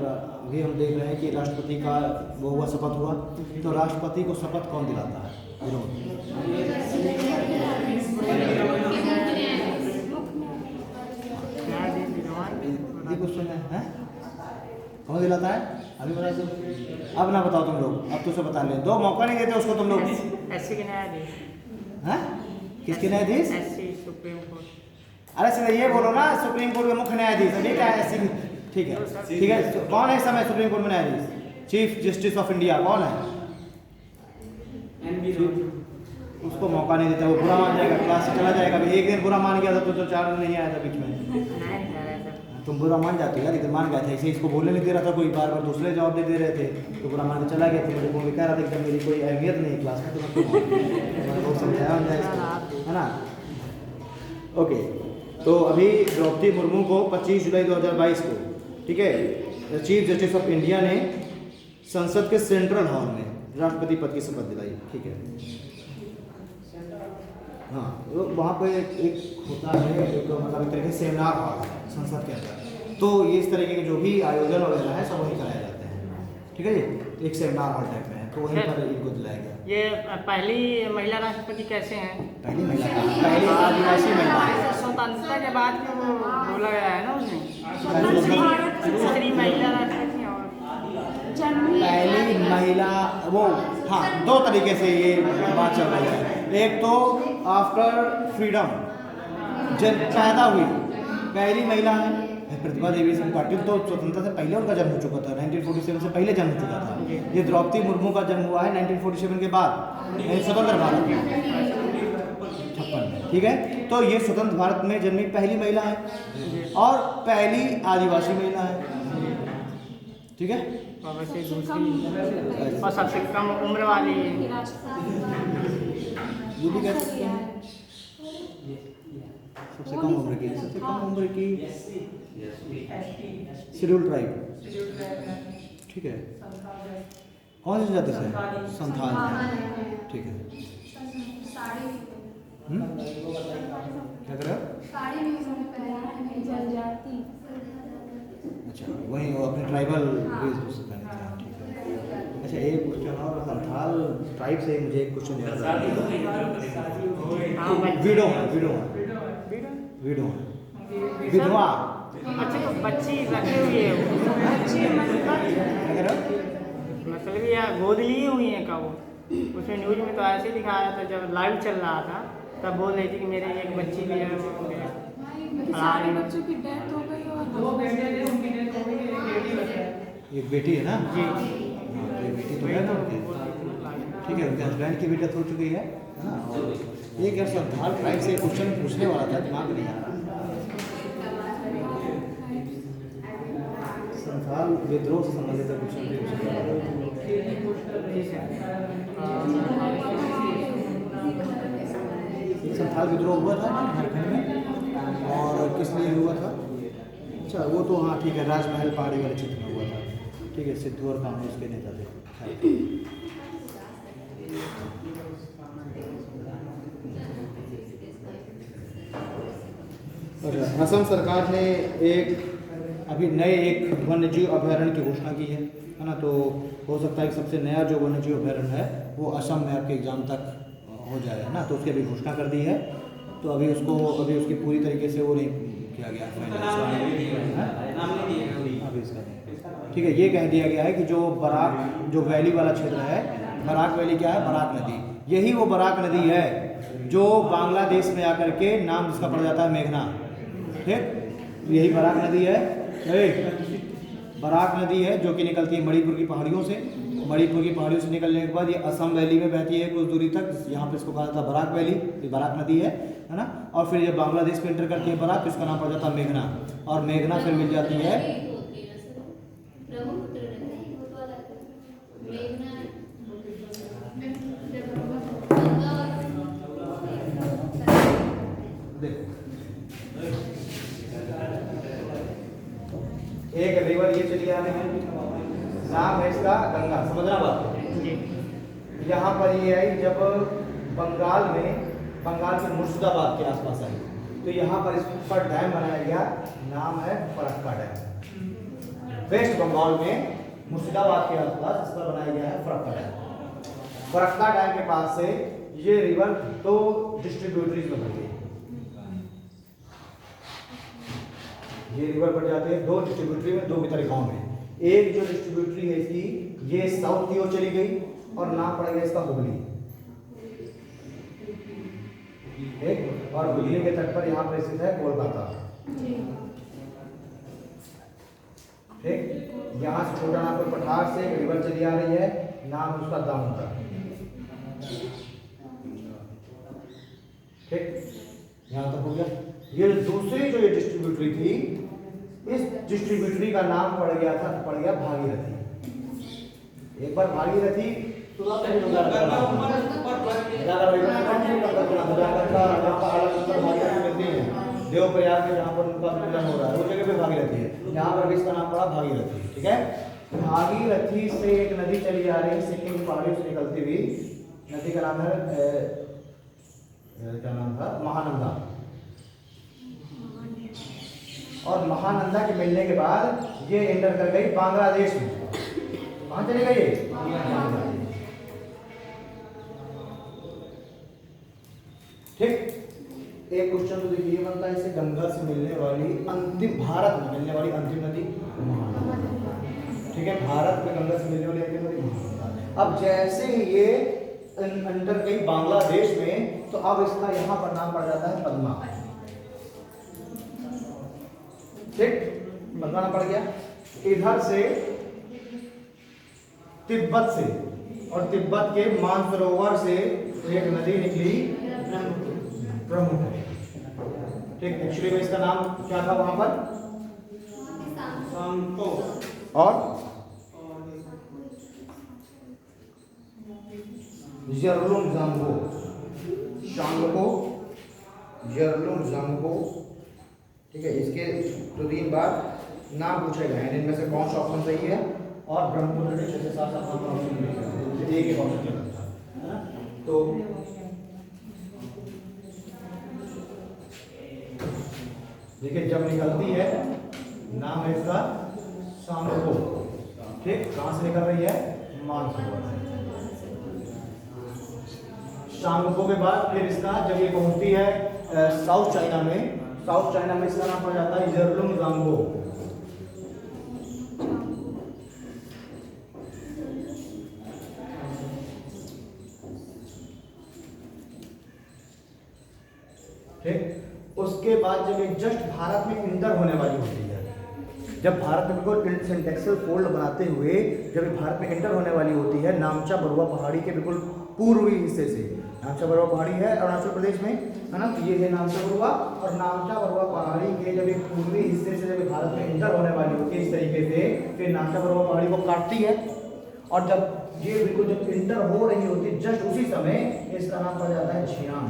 अभी हम देख रहे हैं कि राष्ट्रपति का वो हुआ, शपथ हुआ, तो राष्ट्रपति को शपथ कौन दिलाता है? ये क्वेश्चन है, कौन दिलाता है? अभी बता दो, अब ना बताओ तुम लोग, अब तो से बता ले, दो मौका नहीं देते उसको तुम लोग। एससी के न्यायाधीश। हैं? किसके न्यायाधीश? SC supreme court. अरे सीधा ये बोलो ना, सुप्रीम कोर्ट के मुख्य न्यायाधीश। अभी क्या है? ठीक है, ठीक है। कौन है इस समय सुप्रीम कोर्ट में न्यायाधीश? चीफ जस्टिस ऑफ इंडिया कौन है? उसको मौका नहीं देता, वो बुरा मान जाएगा, क्लास से चला जाएगा। अभी एक दिन बुरा मान गया था तो 4 दिन नहीं आया था बीच में। तुम बुरा मान जाते हो यार, इधर मान गया था, इसे इसको बोलने नहीं दे रहा था, कोई बार बार दूसरे जवाब दे रहे थे, तो बुरा मान के चला गया। तो मुझे कह रहा था कि मेरी कोई अहमियत नहीं क्लास में, तो मैं समझाया है ना। ओके, तो अभी द्रौपदी मुर्मू को 25 जुलाई 2022 को, ठीक है, चीफ जस्टिस ऑफ इंडिया ने संसद के सेंट्रल हॉल में राष्ट्रपति पद की शपथ दिलाई। ठीक है, हाँ, तो वहाँ पे एक होता है, एक मतलब एक तरीके से सेमिनार हॉल है संसद के अंदर, तो ये इस तरीके के जो भी आयोजन वगैरह है सब वहीं कराए जाते हैं। ठीक है जी, एक सेमिनार हॉल टाइप में है, तो वहीं पर इनको दिलाया गया। ये पहली महिला राष्ट्रपति कैसे हैं? पहली महिला, पहली आदिवासी महिला, स्वतंत्रता के बाद भी वो बोला गया है ना उसमें, दूसरी महिला राष्ट्रपति और पहली महिला, वो हाँ, दो तरीके से ये बात चल रही है। एक तो आफ्टर फ्रीडम, जब पैदा हुई पहली महिला है प्रतिभा देवी सिंह पाटिल, तो स्वतंत्रता से पहले उनका जन्म हो चुका था, 1947 से पहले जन्म हो चुका था। ये द्रौपदी मुर्मू का जन्म हुआ है 1947 के बाद, स्वतंत्र भारत में 56 में। ठीक है, तो ये स्वतंत्र भारत में जन्मी पहली महिला है और पहली आदिवासी महिला है। ठीक है, दूसरी और सबसे कम उम्र वाली है। ये भी कह सकते हैं सबसे कम उम्र की, सबसे कम उम्र की शेड्यूल ट्राइब। ठीक है, कौन सी जाति से? संथाल। ठीक है, क्या कर रहे हो? अच्छा, वही वो अपने ट्राइबल वेशभूषा पहनते हैं। ठीक है, अच्छा, एक क्वेश्चन और, संथाल ट्राइब से मुझे एक क्वेश्चन याद आ रहा है। विडो है, विडो है, विडो है, विधवा। अच्छा, तो बच्ची रखी हुई है मतलब या गोद लिए हुई है का? वो उसमें न्यूज में तो ऐसे दिखाया था, जब लाइव चल रहा था तब बोल रही थी कि मेरे एक बच्ची भी है, सारे बच्चों की डेथ हो गई और एक बेटी है ना जी, हाँ, तो बेटी तो है ना उनकी। ठीक है, उनके हस्बैंड की भी डेथ हो चुकी है ना, और एक यार संथाल ट्राइब से क्वेश्चन पूछने वाला था, दिमाग में नहीं आ रहा। संथाल विद्रोह से संबंधित क्वेश्चन संथाल विद्रोह हुआ था झारखंड में, और किस लिए हुआ था? अच्छा वो तो हाँ ठीक है, राजमहल पहाड़ी वाले क्षेत्र में हुआ था। ठीक है, सिद्धू और कान्हू उसके नेता थे। और असम सरकार ने अभी नए एक वन्यजीव अभयारण्य की घोषणा की है ना। तो हो सकता है कि सबसे नया जो वन्यजीव अभयारण्य है वो असम में आपके एग्ज़ाम तक हो जाएगा ना, तो उसकी अभी घोषणा कर दी है। तो अभी उसकी पूरी तरीके से वो नहीं किया गया अभी इसका नहीं। ठीक है, ये कह दिया गया है कि जो वैली वाला क्षेत्र है, बराक वैली क्या है? बराक नदी, यही वो बराक नदी है जो बांग्लादेश में आकर के नाम जिसका पड़ जाता है मेघना। ठीक, यही बराक नदी है। बराक नदी है जो कि निकलती है मणिपुर की पहाड़ियों से। मणिपुर की पहाड़ियों से निकलने के बाद ये असम वैली में बहती है कुछ दूरी तक, यहाँ पे इसको कहा जाता है बराक वैली, ये बराक नदी है ना। और फिर ये बांग्लादेश में एंटर करती है बराक, इसका नाम पड़ जाता है मेघना, और मेघना फिर मिल जाती है एक रिवर ये चली आ रही है, नाम है इसका गंगा, समझना बात। यहाँ पर ये आई जब बंगाल के मुर्शिदाबाद के आसपास आई, तो यहाँ पर इस पर डैम बनाया गया, नाम है फरक्का डैम। वेस्ट बंगाल में मुर्शिदाबाद के आसपास इस पर बनाया गया है फरक्का डैम। फरक्का डैम के पास से ये रिवर दो डिस्ट्रीब्यूटरीज में बनती है। ये रिवर बढ़ जाते हैं दो डिस्ट्रीब्यूटरी में, दो भीतर गांव में। एक जो डिस्ट्रीब्यूटरी है इसकी, ये साउथ की ओर चली गई और नाम पड़ गया इसका हुगली। ठीक, और हुगली के तट पर यहाँ पर स्थित है कोलकाता। ठीक, यहाँ से छोटा नागपुर पठार से एक रिवर चली आ रही है, नाम उसका दामोदर। ठीक, यहाँ तक हो गया। ये दूसरी जो ये डिस्ट्रीब्यूटरी थी, इस डिस्ट्रीब्यूटरी का नाम पड़ गया भागीरथी। एक बार भागीरथी देवप्रयाग में जहाँ पर उनका मिलन हो रहा है, वो जगह पे भागीरथी है, यहाँ पर भी इसका नाम पड़ा भागीरथी। ठीक है, भागीरथी से एक नदी चली आ रही है सिक्किम की पहाड़ियों से निकलती हुई, नदी का नाम है क्या नाम था? महानंदा। और महानंदा के मिलने के बाद ये एंटर कर गई बांग्लादेश में। कहाँ चली गई? ठीक, एक क्वेश्चन तो देखिए बनता है, इसे गंगा से मिलने वाली भारत में मिलने वाली अंतिम नदी महानंदा। ठीक है, भारत में गंगा से मिलने वाली अंतिम नदी महानंदा। अब जैसे ही ये अंदर गई बांग्लादेश में, तो अब इसका यहाँ पर नाम पड़ जाता है पद्मा। ठीक, बताना पड़ गया। इधर से तिब्बत से, और तिब्बत के मानसरोवर से एक नदी निकली ब्रह्मपुत्र। ठीक, एक्चुअली में इसका नाम क्या था वहां पर? और यरलुंग जांगो, शांगो, यरलुंग जांगो। ठीक है, इसके 2-3 बार नाम पूछे गए हैं, इनमें से कौन सा ऑप्शन सही है? और ब्रह्मपुत्र के 6-7 ऑप्शन मिलेगा, एक ऑप्शन है ना। तो देखिए जब निकलती है, नाम है इसका शांगो। ठीक, कहाँ से निकल रही है? मानसरोवर से। शांगो के बाद फिर इसका जब ये पहुंचती है साउथ चाइना में, साउथ चाइना में इसका नाम पड़ जाता है यरलुंग जांगो। ठीक, उसके बाद जब ये जस्ट भारत में इंटर होने वाली होती है, जब भारत में बिल्कुल सिंटेक्सल फोल्ड बनाते हुए जब भारत में इंटर होने वाली होती है, नामचा बरुआ पहाड़ी के बिल्कुल पूर्वी हिस्से से, नामचा बरुआ पहाड़ी है अरुणाचल प्रदेश में, है ना। ये है नामचा बरुआ, और नामचा बरुआ पहाड़ी के जब एक पूर्वी हिस्से से जब भारत में इंटर होने वाली होती है इस तरीके से, फिर नामचा बरुआ पहाड़ी को काटती है, और जब ये बिल्कुल जब इंटर हो रही होती है जस्ट उसी समय इसका नाम पड़ जाता है झियांग।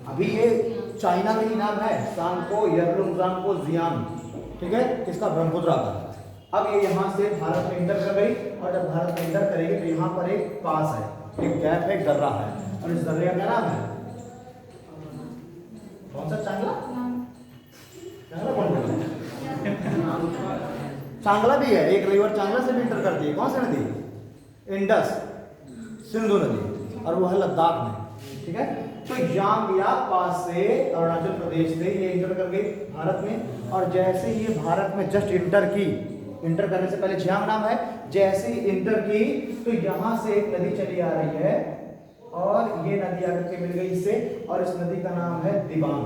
अभी ये चाइना में ही नाम है, सांगपो यर्लुंगजांगपो जियांग, ठीक है, किसका, ब्रह्मपुत्रा का। अब ये यहाँ से भारत में इंटर कर गई, और जब भारत में इंटर करेगी तो यहाँ पर एक पास है, एक गैप है, एक दर्रा है, और इस दर्रे का क्या नाम है, कौन सा, चांगला, चांगला कौन बोलता है, चांगला भी है, एक रिवर चांगला से भी इंटर करती है, कौन सी नदी, इंडस, सिंधु नदी, और वो है लद्दाख में, ठीक है। तो यांगया पास से अरुणाचल प्रदेश से ये इंटर कर गई भारत में, और जैसे ये भारत में जस्ट इंटर की, इंटर करने से पहले झियांग नाम है, जैसे ही इंटर की तो यहाँ से एक नदी चली आ रही है, और ये नदी आकर के मिल गई इससे, और इस नदी का नाम है दिबांग।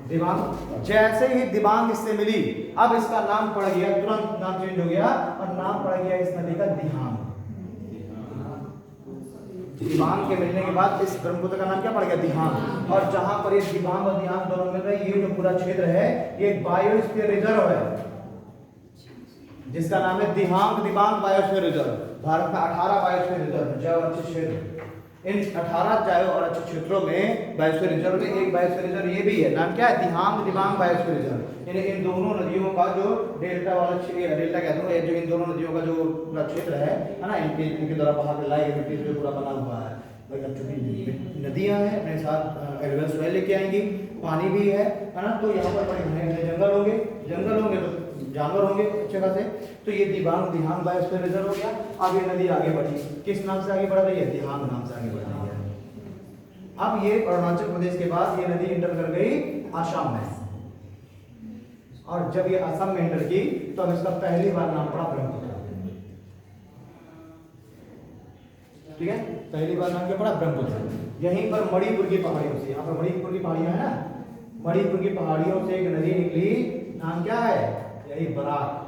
दिबांग, जैसे ही दिबांग इससे मिली, अब इसका नाम पड़ गया, तुरंत नाम चेंज हो गया, और नाम पड़ गया इस नदी का दिहांग। दिबांग के मिलने के बाद इस ब्रह्मपुत्र का नाम क्या पड़ गया, दिहांग। और जहां पर ये दिबांग और दिहांग दोनों मिल रहे हैं, ये जो पूरा क्षेत्र है ये बायोस्फीयर रिजर्व है, जिसका नाम है दिहांग दिबांग बायोस्फीयर रिजर्व। भारत में 18 बायोस्फीयर रिजर्व है, जैव और अच्छे क्षेत्र। इन 18 जैव और अच्छे क्षेत्रों में बायोस्फीयर रिजर्व में एक बायोस्फीयर रिजर्व ये भी है, नाम क्या है, दिहांग दिबांग बायोस्फीयर रिजर्व। यानी इन दोनों नदियों का जो डेल्टा वाला क्षेत्र, डेल्टा कहते हैं जो इन दोनों नदियों का जो पूरा क्षेत्र है ना, इनके द्वारा बहा के लाई मिट्टी से पूरा बना हुआ है। मतलब चूंकि नदियां हैं अपने साथ एडवेंस सॉइल लेके आएंगी, पानी भी है ना, तो यहाँ पर बड़े घने घने जंगल होंगे तो जानवर होंगे अच्छे खासे। तो ये दिबांग दिहांग बायोस्फीयर रिजर्व हो गया। अब ये नदी आगे बढ़ी, किस नाम से आगे बढ़ रही है, दिहांग नाम से आगे बढ़ रही है। अब ये अरुणाचल प्रदेश के बाद ये नदी इंटर कर गई आसाम में, और जब ये असम में एंटर की तो अब इसका पहली बार नाम पड़ा ब्रह्मपुत्र, ठीक है, पहली बार नाम क्या पड़ा, ब्रह्मपुत्र। यहीं पर मणिपुर की पहाड़ियों से, यहाँ पर मणिपुर की पहाड़ियां है ना, मणिपुर की पहाड़ियों से एक नदी निकली, नाम क्या है, यही बराक।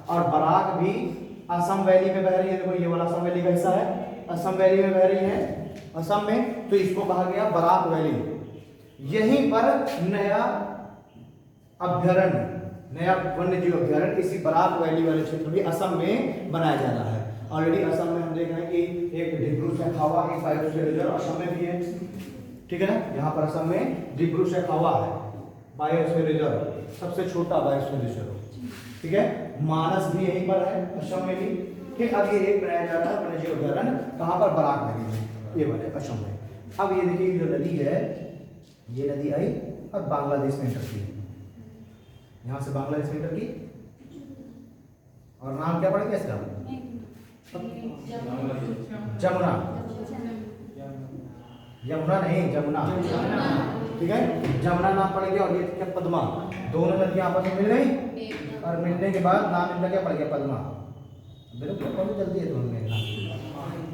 और बराक भी असम वैली में बह रही है, देखो ये वाला असम वैली का हिस्सा है, असम वैली में बह रही है असम में, तो इसको कहा गया बराक वैली। यहीं पर नया अभ्यारण्य, नया वन्य जीव अभ्यारण्य इसी बराक वैली वाले क्षेत्र में असम में बनाया जा रहा है। ऑलरेडी असम में हम देख रहे हैं कि एक डिब्रू सैखावा एक बायोस्फीयर रिजर्व असम में भी है, ठीक है ना। यहाँ पर असम में डिब्रू सैखावा है बायोस्फीयर रिजर्व, सबसे छोटा बायोस्फीयर रिजर्व, ठीक है। मानस भी यहीं पर है असम में भी। फिर अब ये एक बनाया जा रहा है वन्य जीव अभ्यारण्य, कहाँ पर, बराक वैली में, ये वाले असम में। अब ये देखिए जो नदी है, ये नदी आई और बांग्लादेश में एंटर की, यहाँ से बांग्लादेश में एंटर की, और नाम क्या पड़ेगा इसका, जमुना, यमुना नहीं जमुना, ठीक है, जमुना नाम पड़ेगा। और ये क्या, पद्मा। दोनों नदियां आपस में मिल गई, और मिलने के बाद नाम इनका क्या पड़ गया, पद्मा। बिल्कुल बहुत जल्दी है दोनों में,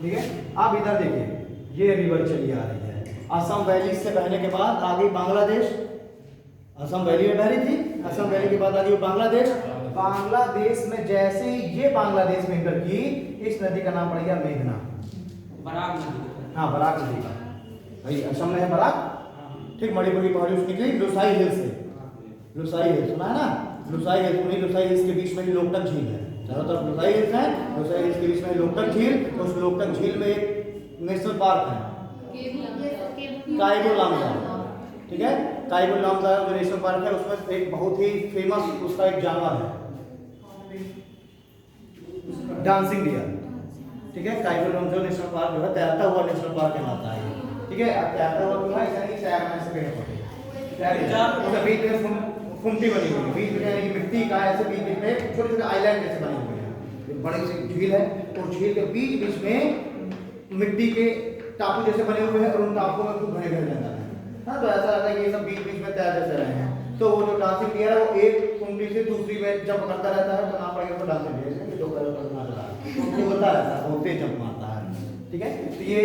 ठीक है। अब इधर देखिए ये रिवर चली आ रही है, असम वैली से बहने के बाद आ गई बांग्लादेश, असम वैली में बह रही थी, असम वैली के बाद आ गई बांग्लादेश। बांग्लादेश में जैसे ही ये बांग्लादेश में एंटर की, इस नदी का नाम पड़ गया मेघना, बराक नदी। हाँ बराक नदी का, भाई असम में है बराक, ठीक। मणिपुर की पहाड़ियों से निकली लुसाई हिल्स से, लुसाई हिल्स सुना है ना, लुसाई हिल्स में, लुसाई हिल्स के बीच में ही लोकटक झील है, चारों तरफ लुसाई हिल्स है, लुसाई हिल्स के बीच में लोकटक झील, तो उस लोकटक झील में एक नेशनल पार्क है कायबो लामजाओ, ठीक है। कायबो लामजाओ जो नेशनल पार्क है उसमें एक बहुत ही फेमस उसका एक जानवर है डांसिंग डियर, ठीक है। कायबो लामजाओ नेशनल पार्क जो है तैरता हुआ नेशनल पार्क कहलाता है, ठीक है। तैरता हुआ जो है ऐसा नहीं तैरने से पेड़ पौधे तैरते, बीच में फुमटी बनी हुई है, बीच में यानी कि मिट्टी का ऐसे बीच में छोटे छोटे आइलैंड जैसे बने हुए हैं, बड़ी सी झील है, और झील के बीच बीच में मिट्टी के टापू जैसे बने हुए हैं, और उन टापुओं में खूब घने घने जंगल है, हाँ। तो ऐसा लगता है कि ये सब बीच बीच में तैर जैसे रहे हैं। तो वो जो डांसिंग डियर है वो एक कुंडी से दूसरी में जंप करता रहता है, तो नाम पड़ेगा उसको डांसिंग डियर, कि दो पैरों पर नाच रहा है, वो होता रहता है, बहुत तेज जंप मारता है, ठीक है। तो ये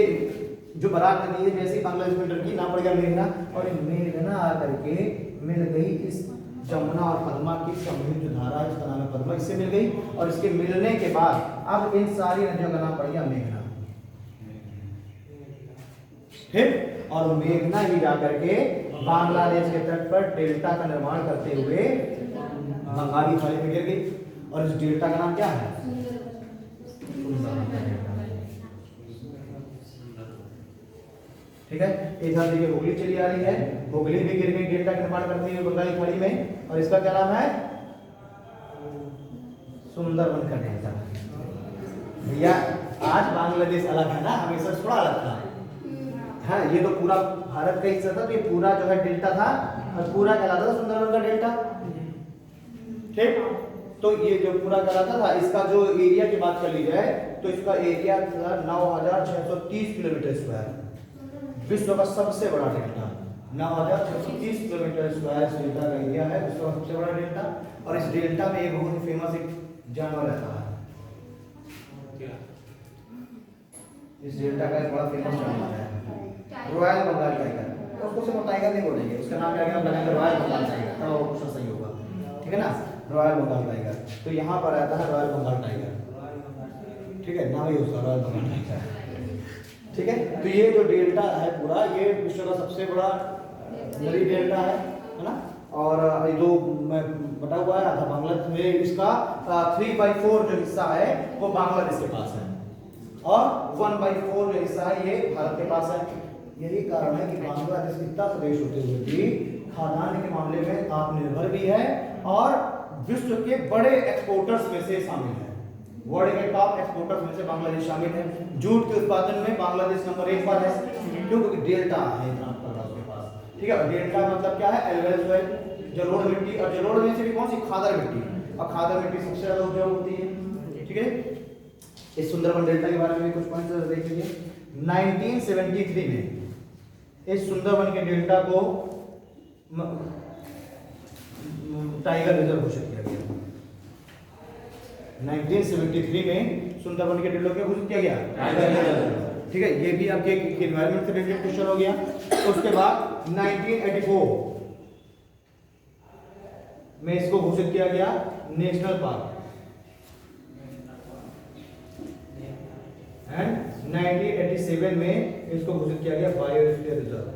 जो बराक नदी है जैसे ही बांग्लादेश में एंटर की, नाम पड़ गया मेघना, और मेघना आकर के मिल गई इस जमुना और पद्मा की सम्मिलित जो धारा है, इसका नाम है पद्मा, इससे मिल गई। और इसके मिलने के बाद अब इन सारी नदियों का नाम पड़ गया मेघना, ठीक। और मेघना ही जाकर के बांग्लादेश के तट पर डेल्टा का निर्माण करते हुए बंगाली खाड़ी में गिर गई। और इस डेल्टा का नाम क्या है? ठीक है। इधर देखिए हुगली चली आ रही है, हुगली भी गिर गई डेल्टा का निर्माण करती हुई बंगाली खाड़ी में। और इसका क्या नाम है? सुंदरबन का डेल्टा। भैया आज बांग्लादेश अलग है ना, हमेशा थोड़ा अलग था। हाँ, ये तो पूरा भारत का हिस्सा था, तो ये पूरा जो है डेल्टा था और पूरा कहलाता था सुंदरबन का डेल्टा, ठीक। तो ये जो पूरा कहलाता था, इसका जो एरिया की बात कर ली जाए तो इसका एरिया था 9630 किलोमीटर स्क्वायर, विश्व का सबसे बड़ा डेल्टा। 9630 किलोमीटर स्क्वायर इस डेल्टा का एरिया है, विश्व का सबसे बड़ा डेल्टा। और इस डेल्टा में एक बहुत ही फेमस एक जानवर रहता है, इस डेल्टा का एक बड़ा फेमस जानवर है रॉयल बंगाल टाइगर। उसको सिर्फ टाइगर नहीं बोलेंगे, उसका नाम क्या है? रॉयल बंगाल टाइगर, तब वो क्वेश्चन सही होगा, ठीक है ना। रॉयल बंगाल टाइगर, तो यहाँ पर रहता है रॉयल बंगाल टाइगर, ठीक है, नाम ही उसका रॉयल बंगाल टाइगर, ठीक है। तो ये जो डेल्टा है पूरा, ये विश्व का सबसे बड़ा नदी डेल्टा है ना। और ये जो मैं बता हुआ है बांग्लादेश में, इसका 3/4 जो हिस्सा है वो बांग्लादेश के पास है और 1/4 जो हिस्सा है ये भारत के पास है। यही कारण है कि बांग्लादेश इतना प्रदेश होते हुए भी खाद्यान्न के मामले में आत्मनिर्भर भी है और विश्व के बड़े एक्सपोर्टर्स में से शामिल है। वर्ल्ड के टॉप एक्सपोर्टर्स में से बांग्लादेश शामिल है। जूट के उत्पादन में बांग्लादेश नंबर 1 पर है, क्योंकि डेल्टा है इतना उसके पास, ठीक है। डेल्टा मतलब क्या है? एल्वेल सॉइल, जलोढ़ मिट्टी, और जलोढ़ में से भी कौन सी? खादर मिट्टी, और खादर मिट्टी सबसे ज्यादा उपजाऊ होती है, ठीक है। इस सुंदरबन डेल्टा के बारे में कुछ पॉइंट्स देख लीजिए। 1973 में इस सुंदरबन के डेल्टा को टाइगर रिजर्व घोषित किया गया। 1973 में सुंदरबन के डेल्टा को घोषित किया गया टाइगर रिजर्व, ठीक है। ये भी आपके एनवायरनमेंट से रिलेटेड क्वेश्चन हो गया। उसके बाद 1984 में इसको घोषित किया गया नेशनल पार्क, एंड 1987 में इसको घोषित किया गया बायोस्फीयर रिजर्व।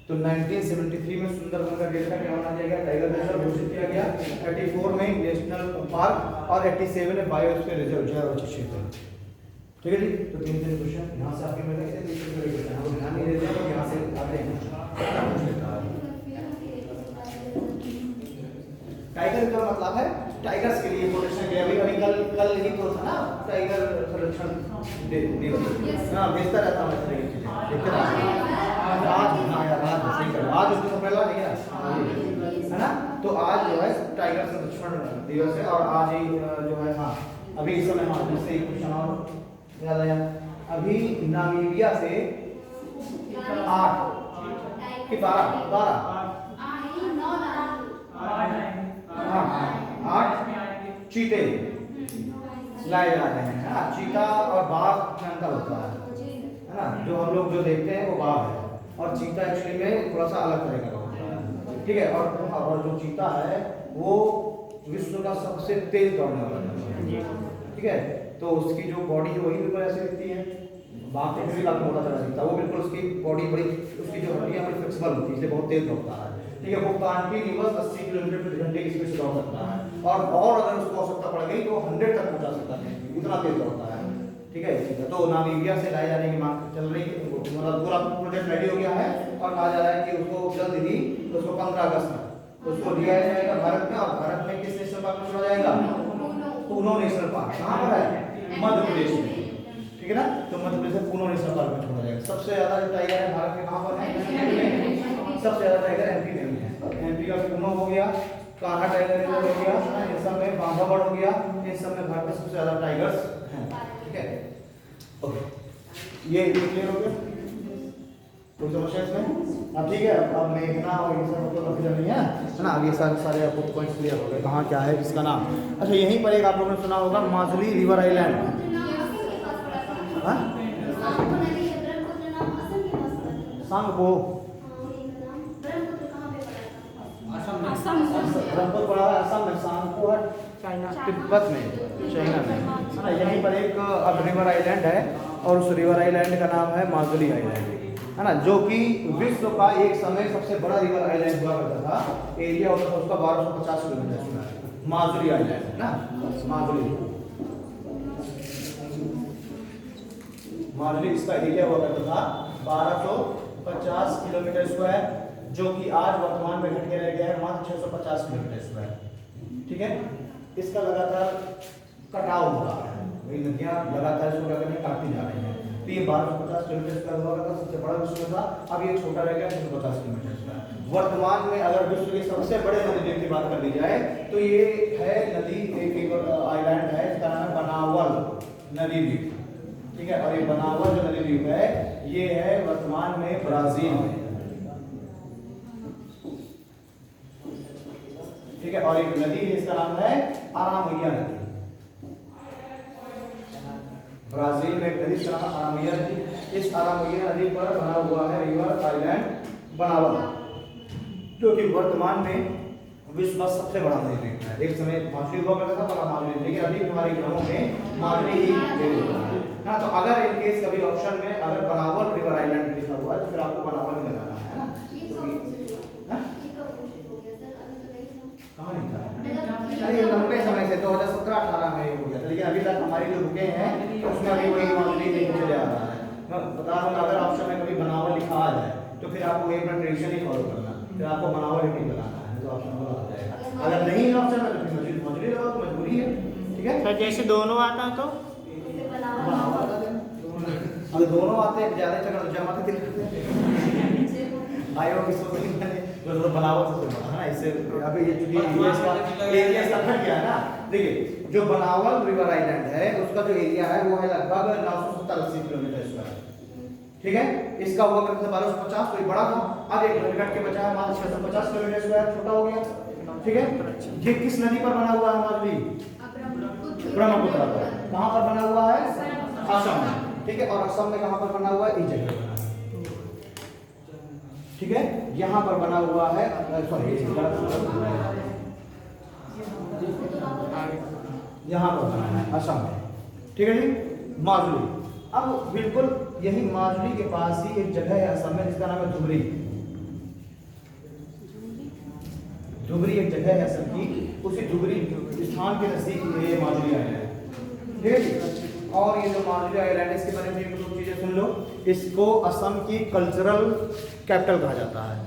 तो 1973 में सुंदरबन का डेल्टा क्या होना चाहिए? टाइगर रिजर्व घोषित किया गया। 84 में नेशनल पार्क और 87 में बायोस्फीयर रिजर्व जैव क्षेत्र, ठीक है जी। तो 3 क्वेश्चन यहाँ से आपके मिल गए थे, हम ध्यान नहीं देते तो यहाँ से आते हैं। टाइगर रिजर्व मतलब है टाइगर्स के लिए प्रोटेक्शन के लिए। अभी कल ही तो था ना टाइगर संरक्षण दिवस, हाँ भेजता रहता हूँ इस तरह की चीजें, देखते रहता आज उसको पहला है ना। तो आज जो है टाइगर संरक्षण दिवस है और आज ही जो है, हाँ अभी इस समय, हाँ जिससे एक क्वेश्चन और याद आया, अभी नामीबिया से 8 चीते लाए जा रहे हैं, हाँ। चीता और बाघ में अंतर होता है ना। जो हम लोग जो देखते हैं वो बाघ है और चीता एक्चुअली में थोड़ा सा अलग तरह का होता है, ठीक है। और जो चीता है वो विश्व का सबसे तेज दौड़ने वाला है, ठीक है। तो उसकी जो बॉडी है वही बिल्कुल ऐसे दिखती है, बाघ के भी काफी मोटा तरह दिखता है, वो बिल्कुल उसकी बॉडी बड़ी, उसकी जो हड्डियां बड़ी फ्लेक्सिबल होती है, इसलिए बहुत तेज दौड़ता है, ठीक है। वो कंटीन्यूअस 80 किलोमीटर प्रति घंटे की स्पीड से दौड़ सकता है और अगर उसको आवश्यकता पड़ गई तो 100 तक पहुंचा सकता है, इतना तेज दौड़ता है, ठीक है। तो नामीबिया से लाए जाने की मांग चल रही है, मतलब पूरा प्रोजेक्ट रेडी हो गया है और कहा जा रहा है कि उसको जल्द ही, उसको 15 अगस्त तक उसको दिया जाएगा भारत में। और भारत में किस नेशनल पार्क में छोड़ा जाएगा? पूनो नेशनल पार्क। कहाँ पर है? मध्य प्रदेश में, ठीक है ना। तो मध्य प्रदेश में पूनो नेशनल पार्क में छोड़ा जाएगा। सबसे ज्यादा जो टाइगर है भारत में कहाँ पर है? सबसे ज्यादा टाइगर एमपी में है। एमपी का पूनो हो गया, कान्हा टाइगर रिजर्व हो गया, इन सब में बांधवगढ़ हो गया, इन सब में भारत में सबसे ज्यादा टाइगर्स हैं, ठीक है। ओके, ये क्लियर हो गया? कोई समस्या इसमें? अब ठीक है। अब मेघना और ये सब मतलब अभी नहीं है ना। अब ये सारे आपको पॉइंट्स क्लियर हो गए, कहाँ क्या है किसका नाम। अच्छा, यहीं पर एक आप लोगों ने सुना होगा माजुली रिवर आइलैंड, सांगपो, असम ब्रह्मपुत्र पड़ा है असम में, सांगपोहट चाइना तिब्बत में, चाइना में, है ना। यहीं पर एक अब रिवर आइलैंड है और उस रिवर आइलैंड का नाम है माजुली आइलैंड, है ना, जो कि विश्व का एक समय सबसे बड़ा रिवर आइलैंड हुआ करता था। एरिया होता था उसका 1250 किलोमीटर का, माजुली आइलैंड, है ना। माजुली इसका एरिया हुआ करता था 1250 किलोमीटर स्क्वायर, जो कि आज वर्तमान में घट के रह गया है मात्र 650 किलोमीटर स्क्वायर। ठीक है, इसका लगातार कटाव हो रहा है, वही नदियाँ लगातार इसको क्या कर रही हैं, काटती जा रही हैं। तो ये 1250 किलोमीटर का हुआ करता सबसे बड़ा विश्व था, अब ये छोटा रह गया 650 किलोमीटर का। वर्तमान में अगर विश्व के सबसे बड़े नदी की बात कर ली जाए तो ये है नदी, एक आइलैंड है इसका नाम है बनावल नदी द्वीप। ठीक है, और ये बनावल जो नदी द्वीप है ये है वर्तमान में ब्राजील में। ठीक है, और एक नदी है इसका नाम है आरामिया नदी। ब्राजील में एक नदी इसका नाम आरामिया नदी। इस आरामिया नदी पर बना हुआ है रिवर आइलैंड बनावल, जो कि वर्तमान में विश्व का सबसे बड़ा नदी द्वीप है। एक समय माजुली हुआ करता था, बड़ा माजुली, लेकिन अभी हमारे ग्रहों में माजुली ही ना। तो अगर इन केस कभी ऑप्शन में अगर बनावल रिवर आइलैंड लिखा हुआ है तो फिर आपको बनावल ही लगाना है ना। कहाँ नहीं था? अरे लंबे समय से 2017-18 में हो गया था, लेकिन अभी तक हमारी जो बुकें हैं उसमें अभी वही माजुली लेके चले आ रहा है। मैं बता रहा हूँ अगर ऑप्शन में कभी बनावल लिखा आ जाए तो फिर आपको एक मिनट ट्रेडिशन ही फॉलो करना, फिर आपको बनावल ही लगाना है तो ऑप्शन आ जाएगा। अगर नहीं ऑप्शन में तो फिर माजुली लगाओ, तो मजबूरी है। ठीक है, सर जैसे दोनों आता तो अगर दोनों आते हैं ज्यादा चक्कर जमा के आयो किसको तो बनावट सबसे बड़ा है ना। इससे अभी ये चूंकि एरिया इसका घट गया है ना। देखिए जो बनावल रिवर आइलैंड है उसका जो एरिया है वो है लगभग 970-80 किलोमीटर स्क्वायर। ठीक है, इसका हुआ करता था 1250, तो ये बड़ा था। अब एक घट के बचा है मात्र 650 किलोमीटर स्क्वायर, छोटा हो गया। ठीक है, ये किस नदी पर बना हुआ है माजुली? ब्रह्मपुत्र पर। कहाँ पर बना हुआ है? असम में। ठीक है, और असम में कहाँ पर बना हुआ है? इस जगह पर। ठीक है, यहाँ पर बना हुआ है, सॉरी यहाँ पर बना है असम में। ठीक है जी, माजुली। अब बिल्कुल यही माजुली के पास ही एक जगह है असम में जिसका नाम है धुबरी। धुबरी एक जगह है असम की, उसी धुबरी स्थान के नजदीक ये माजुली आइलैंड है। ठीक है जी, और ये जो माजुली आइलैंड है इसके बारे में कुछ चीजें सुन लो। इसको असम की कल्चरल कैपिटल कहा जाता है,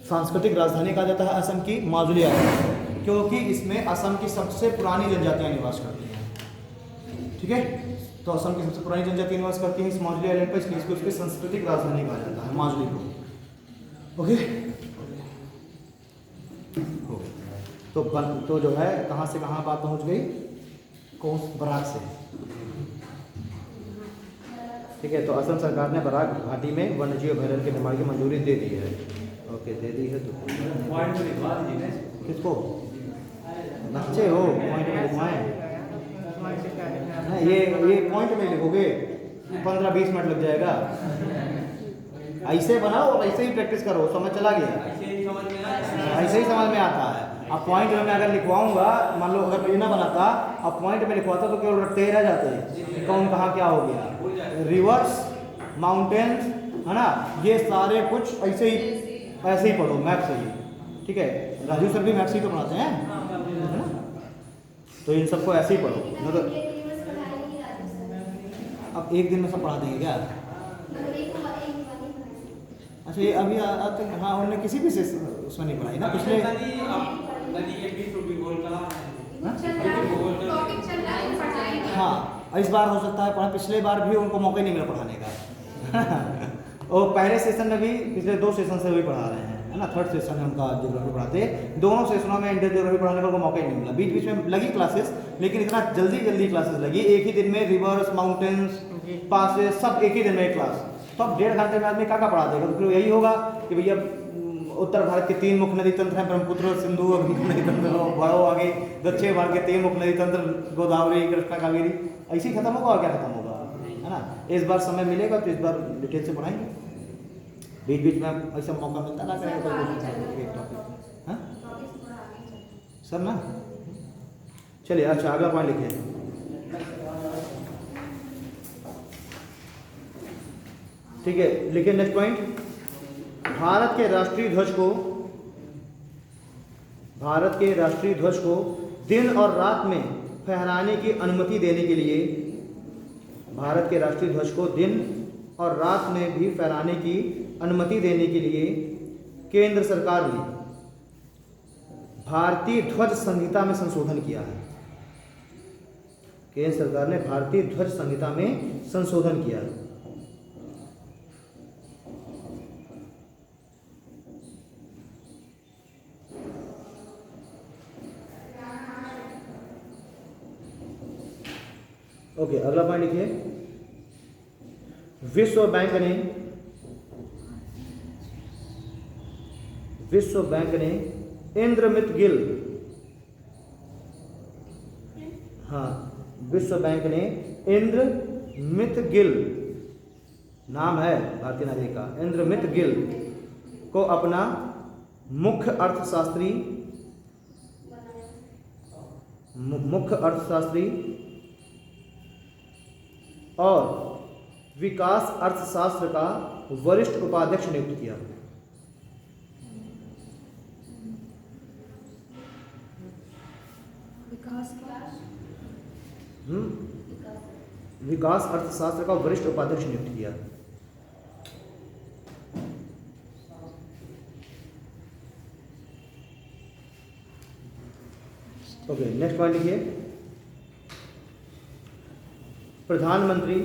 सांस्कृतिक राजधानी कहा जाता है असम की माजुली आइलैंड, क्योंकि इसमें असम की सबसे पुरानी जनजातियां निवास करती हैं। ठीक है, तो असम की सबसे पुरानी जनजातियां निवास करती हैं इस माजुली आइलैंड पर, इसलिए इसको उसकी सांस्कृतिक राजधानी कहा जाता है माजुली को। ओके, तो जो है कहाँ से कहाँ बात पहुँच गई? कोस बराक से। ठीक है, तो असम सरकार ने बराक घाटी में वन्यजीव अभयारण्य के निर्माण की मंजूरी दे दी है। ओके, दे दी है तो पॉइंट में लिखवा दीजिए किसको? बच्चे हो पॉइंट में लिखवाएं ना, ये पॉइंट में लिखोगे 15-20 मिनट लग जाएगा। ऐसे बनाओ और ऐसे ही प्रैक्टिस करो, समझ चला गया? ऐसे ही समझ में आता है। अब पॉइंट में अगर लिखवाऊंगा, मान लो अगर ये ना बनाता, अब पॉइंट में लिखवाता तो केवल रटते ही रह जाते, कौन कहाँ क्या हो गया। रिवर्स, माउंटेन्स, है ना, ये सारे कुछ ऐसे ही पढ़ो, मैप से ही। ठीक है, राजू सर भी मैप से ही तो पढ़ाते हैं, है ना, तो इन सबको ऐसे ही पढ़ो। मतलब अब एक दिन में सब पढ़ा देंगे क्या? अच्छा, ये अभी हाँ, उन्होंने किसी भी से उसमें नहीं पढ़ाई ना पिछले। हाँ, इस बार हो सकता है, पिछले बार भी उनको मौका नहीं मिला पढ़ाने का। और पहले सेशन में भी, पिछले 2 सेशन से भी पढ़ा रहे हैं, है ना। 3rd सेशन में उनका ज्योग्राफी पढ़ाते, दोनों सेशनों में इंडियन ज्योग्राफी पढ़ाने का उनको मौका ही नहीं मिला। बीच बीच में लगी क्लासेस, लेकिन इतना जल्दी क्लासेस लगी, एक ही दिन में रिवर्स, माउंटेन्स, पासेस, सब एक ही दिन में क्लास। तो अब 1.5 घंटे में आदमी क्या पढ़ा देगा? तो फिर यही होगा कि भैया उत्तर भारत के 3 मुख्य नदी तंत्र हैं, ब्रह्मपुत्र, सिंधु और नदी तंत्र, बढ़ो आगे। दक्षिण भारत के 3 मुख्य नदी तंत्र, गोदावरी, कृष्णा, कावेरी, ऐसे ही खत्म होगा और क्या खत्म होगा, है ना। इस बार समय मिलेगा तो इस बार डिटेल से पढ़ाएंगे, बीच बीच में ऐसा मौका मिलता ना करेगा एक टॉपिक। हाँ, सब ना। चलिए अच्छा अगला पॉइंट लिखिए। ठीक है, लिखिए नेक्स्ट पॉइंट। भारत के राष्ट्रीय ध्वज को दिन और रात में फहराने की अनुमति देने के लिए, भारत के राष्ट्रीय ध्वज को दिन और रात में भी फहराने की अनुमति देने के लिए केंद्र सरकार ने भारतीय ध्वज संहिता में संशोधन किया है। केंद्र सरकार ने भारतीय ध्वज संहिता में संशोधन किया है। ओके, अगला पॉइंट लिखिए। विश्व बैंक ने इंद्रमित गिल, हाँ विश्व बैंक ने इंद्रमित गिल, नाम है भारतीय नागरिक का, इंद्रमित गिल को अपना मुख्य अर्थशास्त्री और विकास अर्थशास्त्र का वरिष्ठ उपाध्यक्ष नियुक्त किया। विकास अर्थशास्त्र का वरिष्ठ उपाध्यक्ष नियुक्त किया। ओके, नेक्स्ट पॉइंट लिखिए। प्रधानमंत्री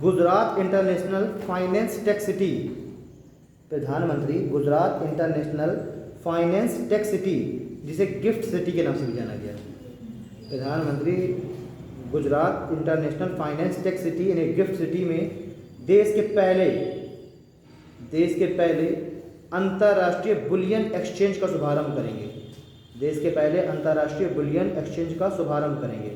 Gujarat international finance tech city, प्रधानमंत्री Gujarat international finance tech city, जिसे गिफ्ट सिटी के नाम से भी जाना गया, प्रधानमंत्री Gujarat international finance tech city यानी गिफ्ट सिटी में देश के पहले अंतर्राष्ट्रीय बुलियन एक्सचेंज का शुभारंभ करेंगे। देश के पहले अंतर्राष्ट्रीय बुलियन एक्सचेंज का शुभारंभ करेंगे।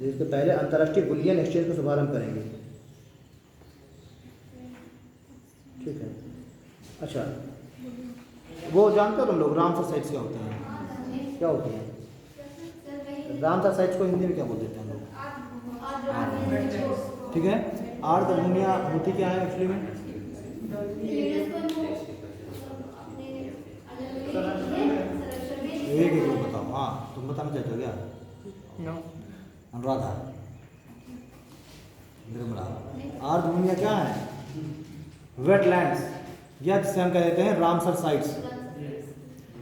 देश के पहले अंतर्राष्ट्रीय बुलियन एक्सचेंज का शुभारंभ करेंगे। ठीक है, अच्छा वो जानते हो तुम लोग रामसर साइट्स क्या होते हैं? क्या होती हैं रामसर साइट्स को हिंदी में क्या बोल देते हैं हम लोग? ठीक है, आर्द्रभूमियाँ होती क्या है एक्चुअली में? एक बताओ। हाँ, तुम बताना चाहते हो क्या? नो। अनुराधा, निर्मला, आर्द्रभूमियाँ क्या है? वेटलैंड्स, या जिसे हम कह देते हैं रामसर साइट्स।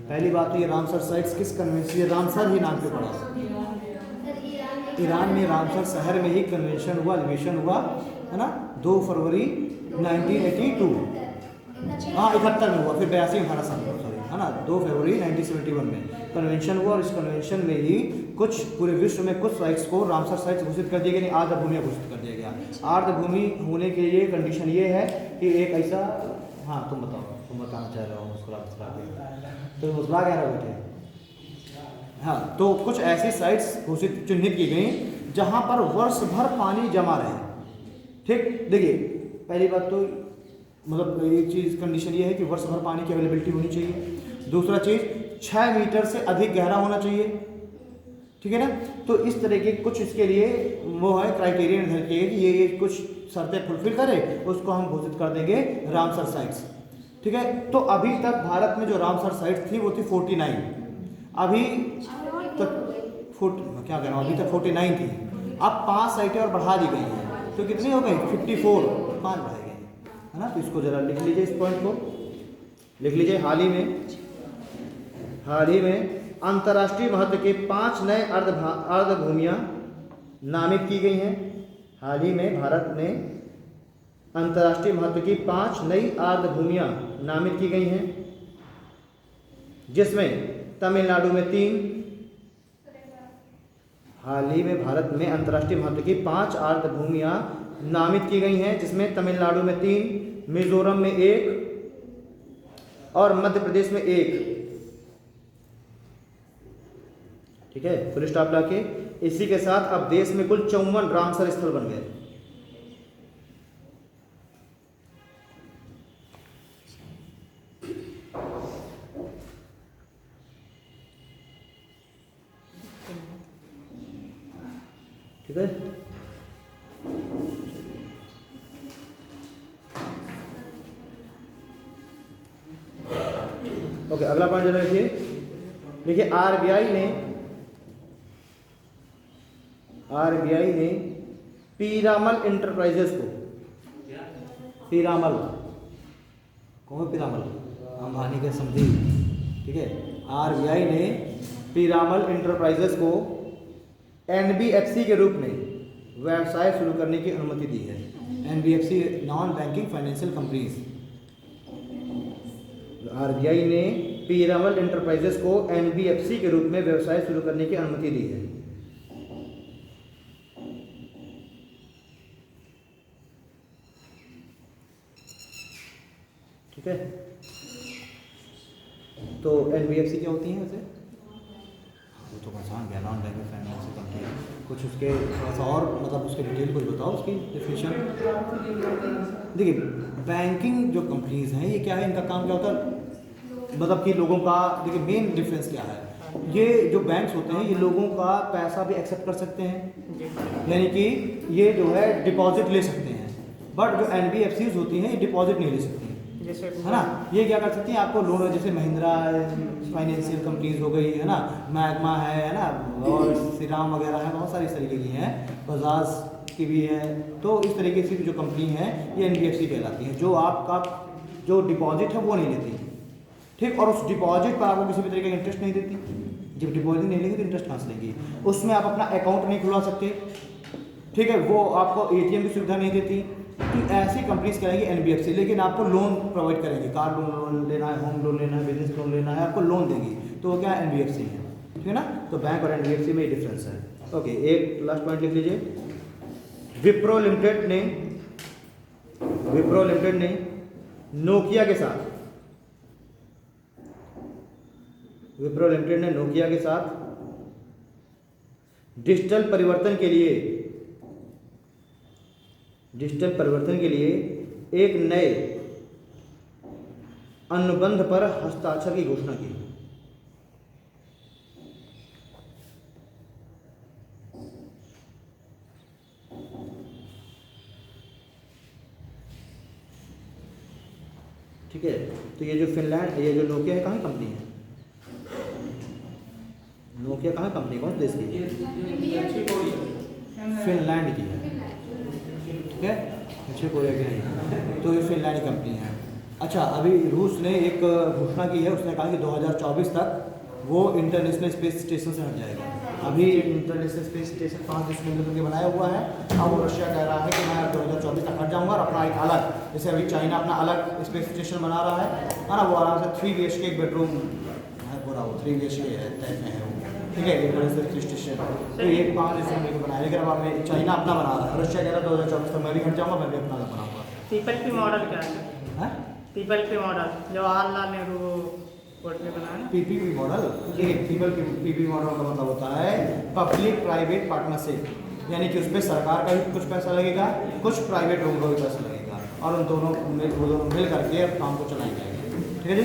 पहली बात तो ये रामसर साइट्स किस कन्वेंशन, ये रामसर ही नाम क्यों पड़ा? ईरान में रामसर शहर में ही कन्वेंशन हुआ, एलिवेशन हुआ है ना, 2 फरवरी 1982, हाँ 71 में हुआ, फिर 82 में हमारा साल सॉरी है ना, 2 फरवरी 1971 में कन्वेंशन हुआ। और इस कन्वेंशन में ही कुछ पूरे विश्व में कुछ साइट्स को रामसर साइट्स घोषित कर दिया गया, नहीं आर्द्रभूमियाँ घोषित कर दिया गया। आर्द्रभूमि होने के लिए कंडीशन ये है कि एक ऐसा, हाँ तुम बताओ, तुम बताना चाह रहे हो, मुस्कुरा के तो मुस्कुरा कह रहे हो बेटे? हाँ, तो कुछ ऐसी साइट्स घोषित चिन्हित की गई जहाँ पर वर्ष भर पानी जमा रहे। ठीक, देखिए पहली बात तो मतलब एक चीज़ कंडीशन ये है कि वर्ष भर पानी की अवेलेबिलिटी होनी चाहिए। दूसरा चीज़ 6 मीटर से अधिक गहरा होना चाहिए। ठीक है ना, तो इस तरह के कुछ इसके लिए वो है क्राइटेरिया निर्धारित किए कि ये कुछ शर्तें फुलफिल करे, उसको हम घोषित कर देंगे रामसर साइट्स। ठीक है, तो अभी तक भारत में जो रामसर साइट्स थी वो थी 49, अभी तक क्या कह रहा हूँ, अभी तक 49 थी, अब 5 साइटें और बढ़ा दी गई हैं, तो कितनी हो गई? 54, 5 बढ़ाई गई है ना। तो इसको जरा लिख लीजिए, इस पॉइंट को लिख लीजिए। हाल ही में अंतर्राष्ट्रीय महत्व के 5 नए आर्द्रभूमियाँ नामित की गई हैं। हाल ही में भारत ने अंतर्राष्ट्रीय महत्व की 5 नई आर्द्रभूमियाँ नामित की गई हैं, जिसमें तमिलनाडु में 3, हाल ही में भारत में अंतर्राष्ट्रीय महत्व की 5 आर्द्रभूमियाँ नामित की गई हैं, जिसमें तमिलनाडु में 3, मिजोरम में 1 और मध्य प्रदेश में 1। ठीक है, फुल स्टॉप लाके इसी के साथ अब देश में कुल 54 रामसर स्थल बन गए। ठीक है, ओके, अगला पॉइंट जरा देखिए। देखिए आरबीआई ने पीरामल इंटरप्राइजेस को, पीरामल कौन, पीरामल अंबानी के समझी, ठीक है, आरबीआई ने पीरामल इंटरप्राइजेस को एनबीएफसी के रूप में व्यवसाय शुरू करने की अनुमति दी है। NBFC non banking financial companies. RBI ने पीरामल इंटरप्राइजेस को एनबीएफसी के रूप में व्यवसाय शुरू करने की अनुमति दी है। ठीक है, तो एनबीएफसी क्या होती है वैसे? वो तो पहचान गया, नॉन बैंकिंग फाइनेंशियल कंपनी। कुछ उसके थोड़ा सा और मतलब उसके डिटेल कुछ बताओ, उसकी डेफिनेशन। देखिए, बैंकिंग जो कंपनीज हैं ये क्या है, इनका काम क्या होता है, मतलब कि लोगों का, देखिए मेन डिफरेंस क्या है, ये जो बैंक्स होते हैं ये लोगों का पैसा भी एक्सेप्ट कर सकते हैं, यानी कि ये जो है डिपॉजिट ले सकते हैं, बट जो एनबीएफसीज होती हैं ये डिपॉजिट नहीं ले सकती, है ना। ये क्या कर सकती हैं, आपको लोन, जैसे महिंद्रा फाइनेंशियल कंपनीज हो गई, है ना, मैग्मा है ना, और श्रीराम वगैरह है, बहुत सारी इस तरीके की हैं, बजाज की भी है। तो इस तरीके से जो कंपनी है ये एनबीएफसी कहलाती है, जो आपका जो डिपॉजिट है वो नहीं लेती, ठीक, और उस डिपॉजिट पर आपको किसी भी तरीके का इंटरेस्ट नहीं देती। जब डिपॉजिट नहीं लेगी तो इंटरेस्ट कहाँ से लेगी, उसमें आप अपना अकाउंट नहीं खुलवा सकते, ठीक है, वो आपको एटीएम की सुविधा नहीं देती। तो ऐसी कंपनीज करेंगी एनबीएफसी, लेकिन आपको लोन प्रोवाइड करेंगे, कार लोन लेना है, होम लोन लेना है, बिजनेस लोन लेना है, आपको लोन देंगी, तो वो क्या एनबीएफसी है, ठीक है ना। तो बैंक और एनबीएफसी में ये डिफरेंस है। ओके, एक लास्ट पॉइंट लिख लीजिए। विप्रो लिमिटेड ने नोकिया के साथ डिजिटल परिवर्तन के लिए एक नए अनुबंध पर हस्ताक्षर की घोषणा की। ठीक है, तो ये जो फिनलैंड, ये जो नोकिया है, कहाँ की कंपनी है? नोकिया कहाँ कंपनी, कौन देश की है? फिनलैंड की है, ठीक है, दक्षिण कोरिया की नहीं, तो ये फिनलैंड की कंपनी है। अच्छा, अभी रूस ने एक घोषणा की है, उसने कहा कि 2024 तक वो इंटरनेशनल स्पेस स्टेशन से हट जाएगा। अभी इंटरनेशनल स्पेस स्टेशन 5 देशों में मिलकर के बनाया हुआ है, अब वो रशिया कह रहा है कि मैं 2024 तक हट जाऊंगा और अपना एक अलग, जैसे अभी चाइना अपना अलग स्पेस स्टेशन बना रहा है ना, वो आराम से 3 BHK एक बेडरूम है पूरा, वो 3 BHK टाइप में है वो, ठीक है, एक बड़े से स्पेस स्टेशन। तो ये 5 देशों में बनाया, लेकिन अब हमें चाइना अपना बना रहा है, रशिया कह रहा है 2024 तक मैं भी हट जाऊँगा, मैं भी अपना अलग बनाऊँगा। पीपल की मॉडल क्या है? पीपल की मॉडल जवाहरलाल नेहरू कोर्ट में बना है। पीपीपी मॉडल, पीपीपी मॉडल का मतलब होता है पब्लिक प्राइवेट पार्टनरशिप, यानी कि उसमें सरकार का भी कुछ पैसा लगेगा, कुछ प्राइवेट लोगों का भी पैसा लगेगा, और उन दोनों मिल करके काम को चलाएंगे, ठीक है जी।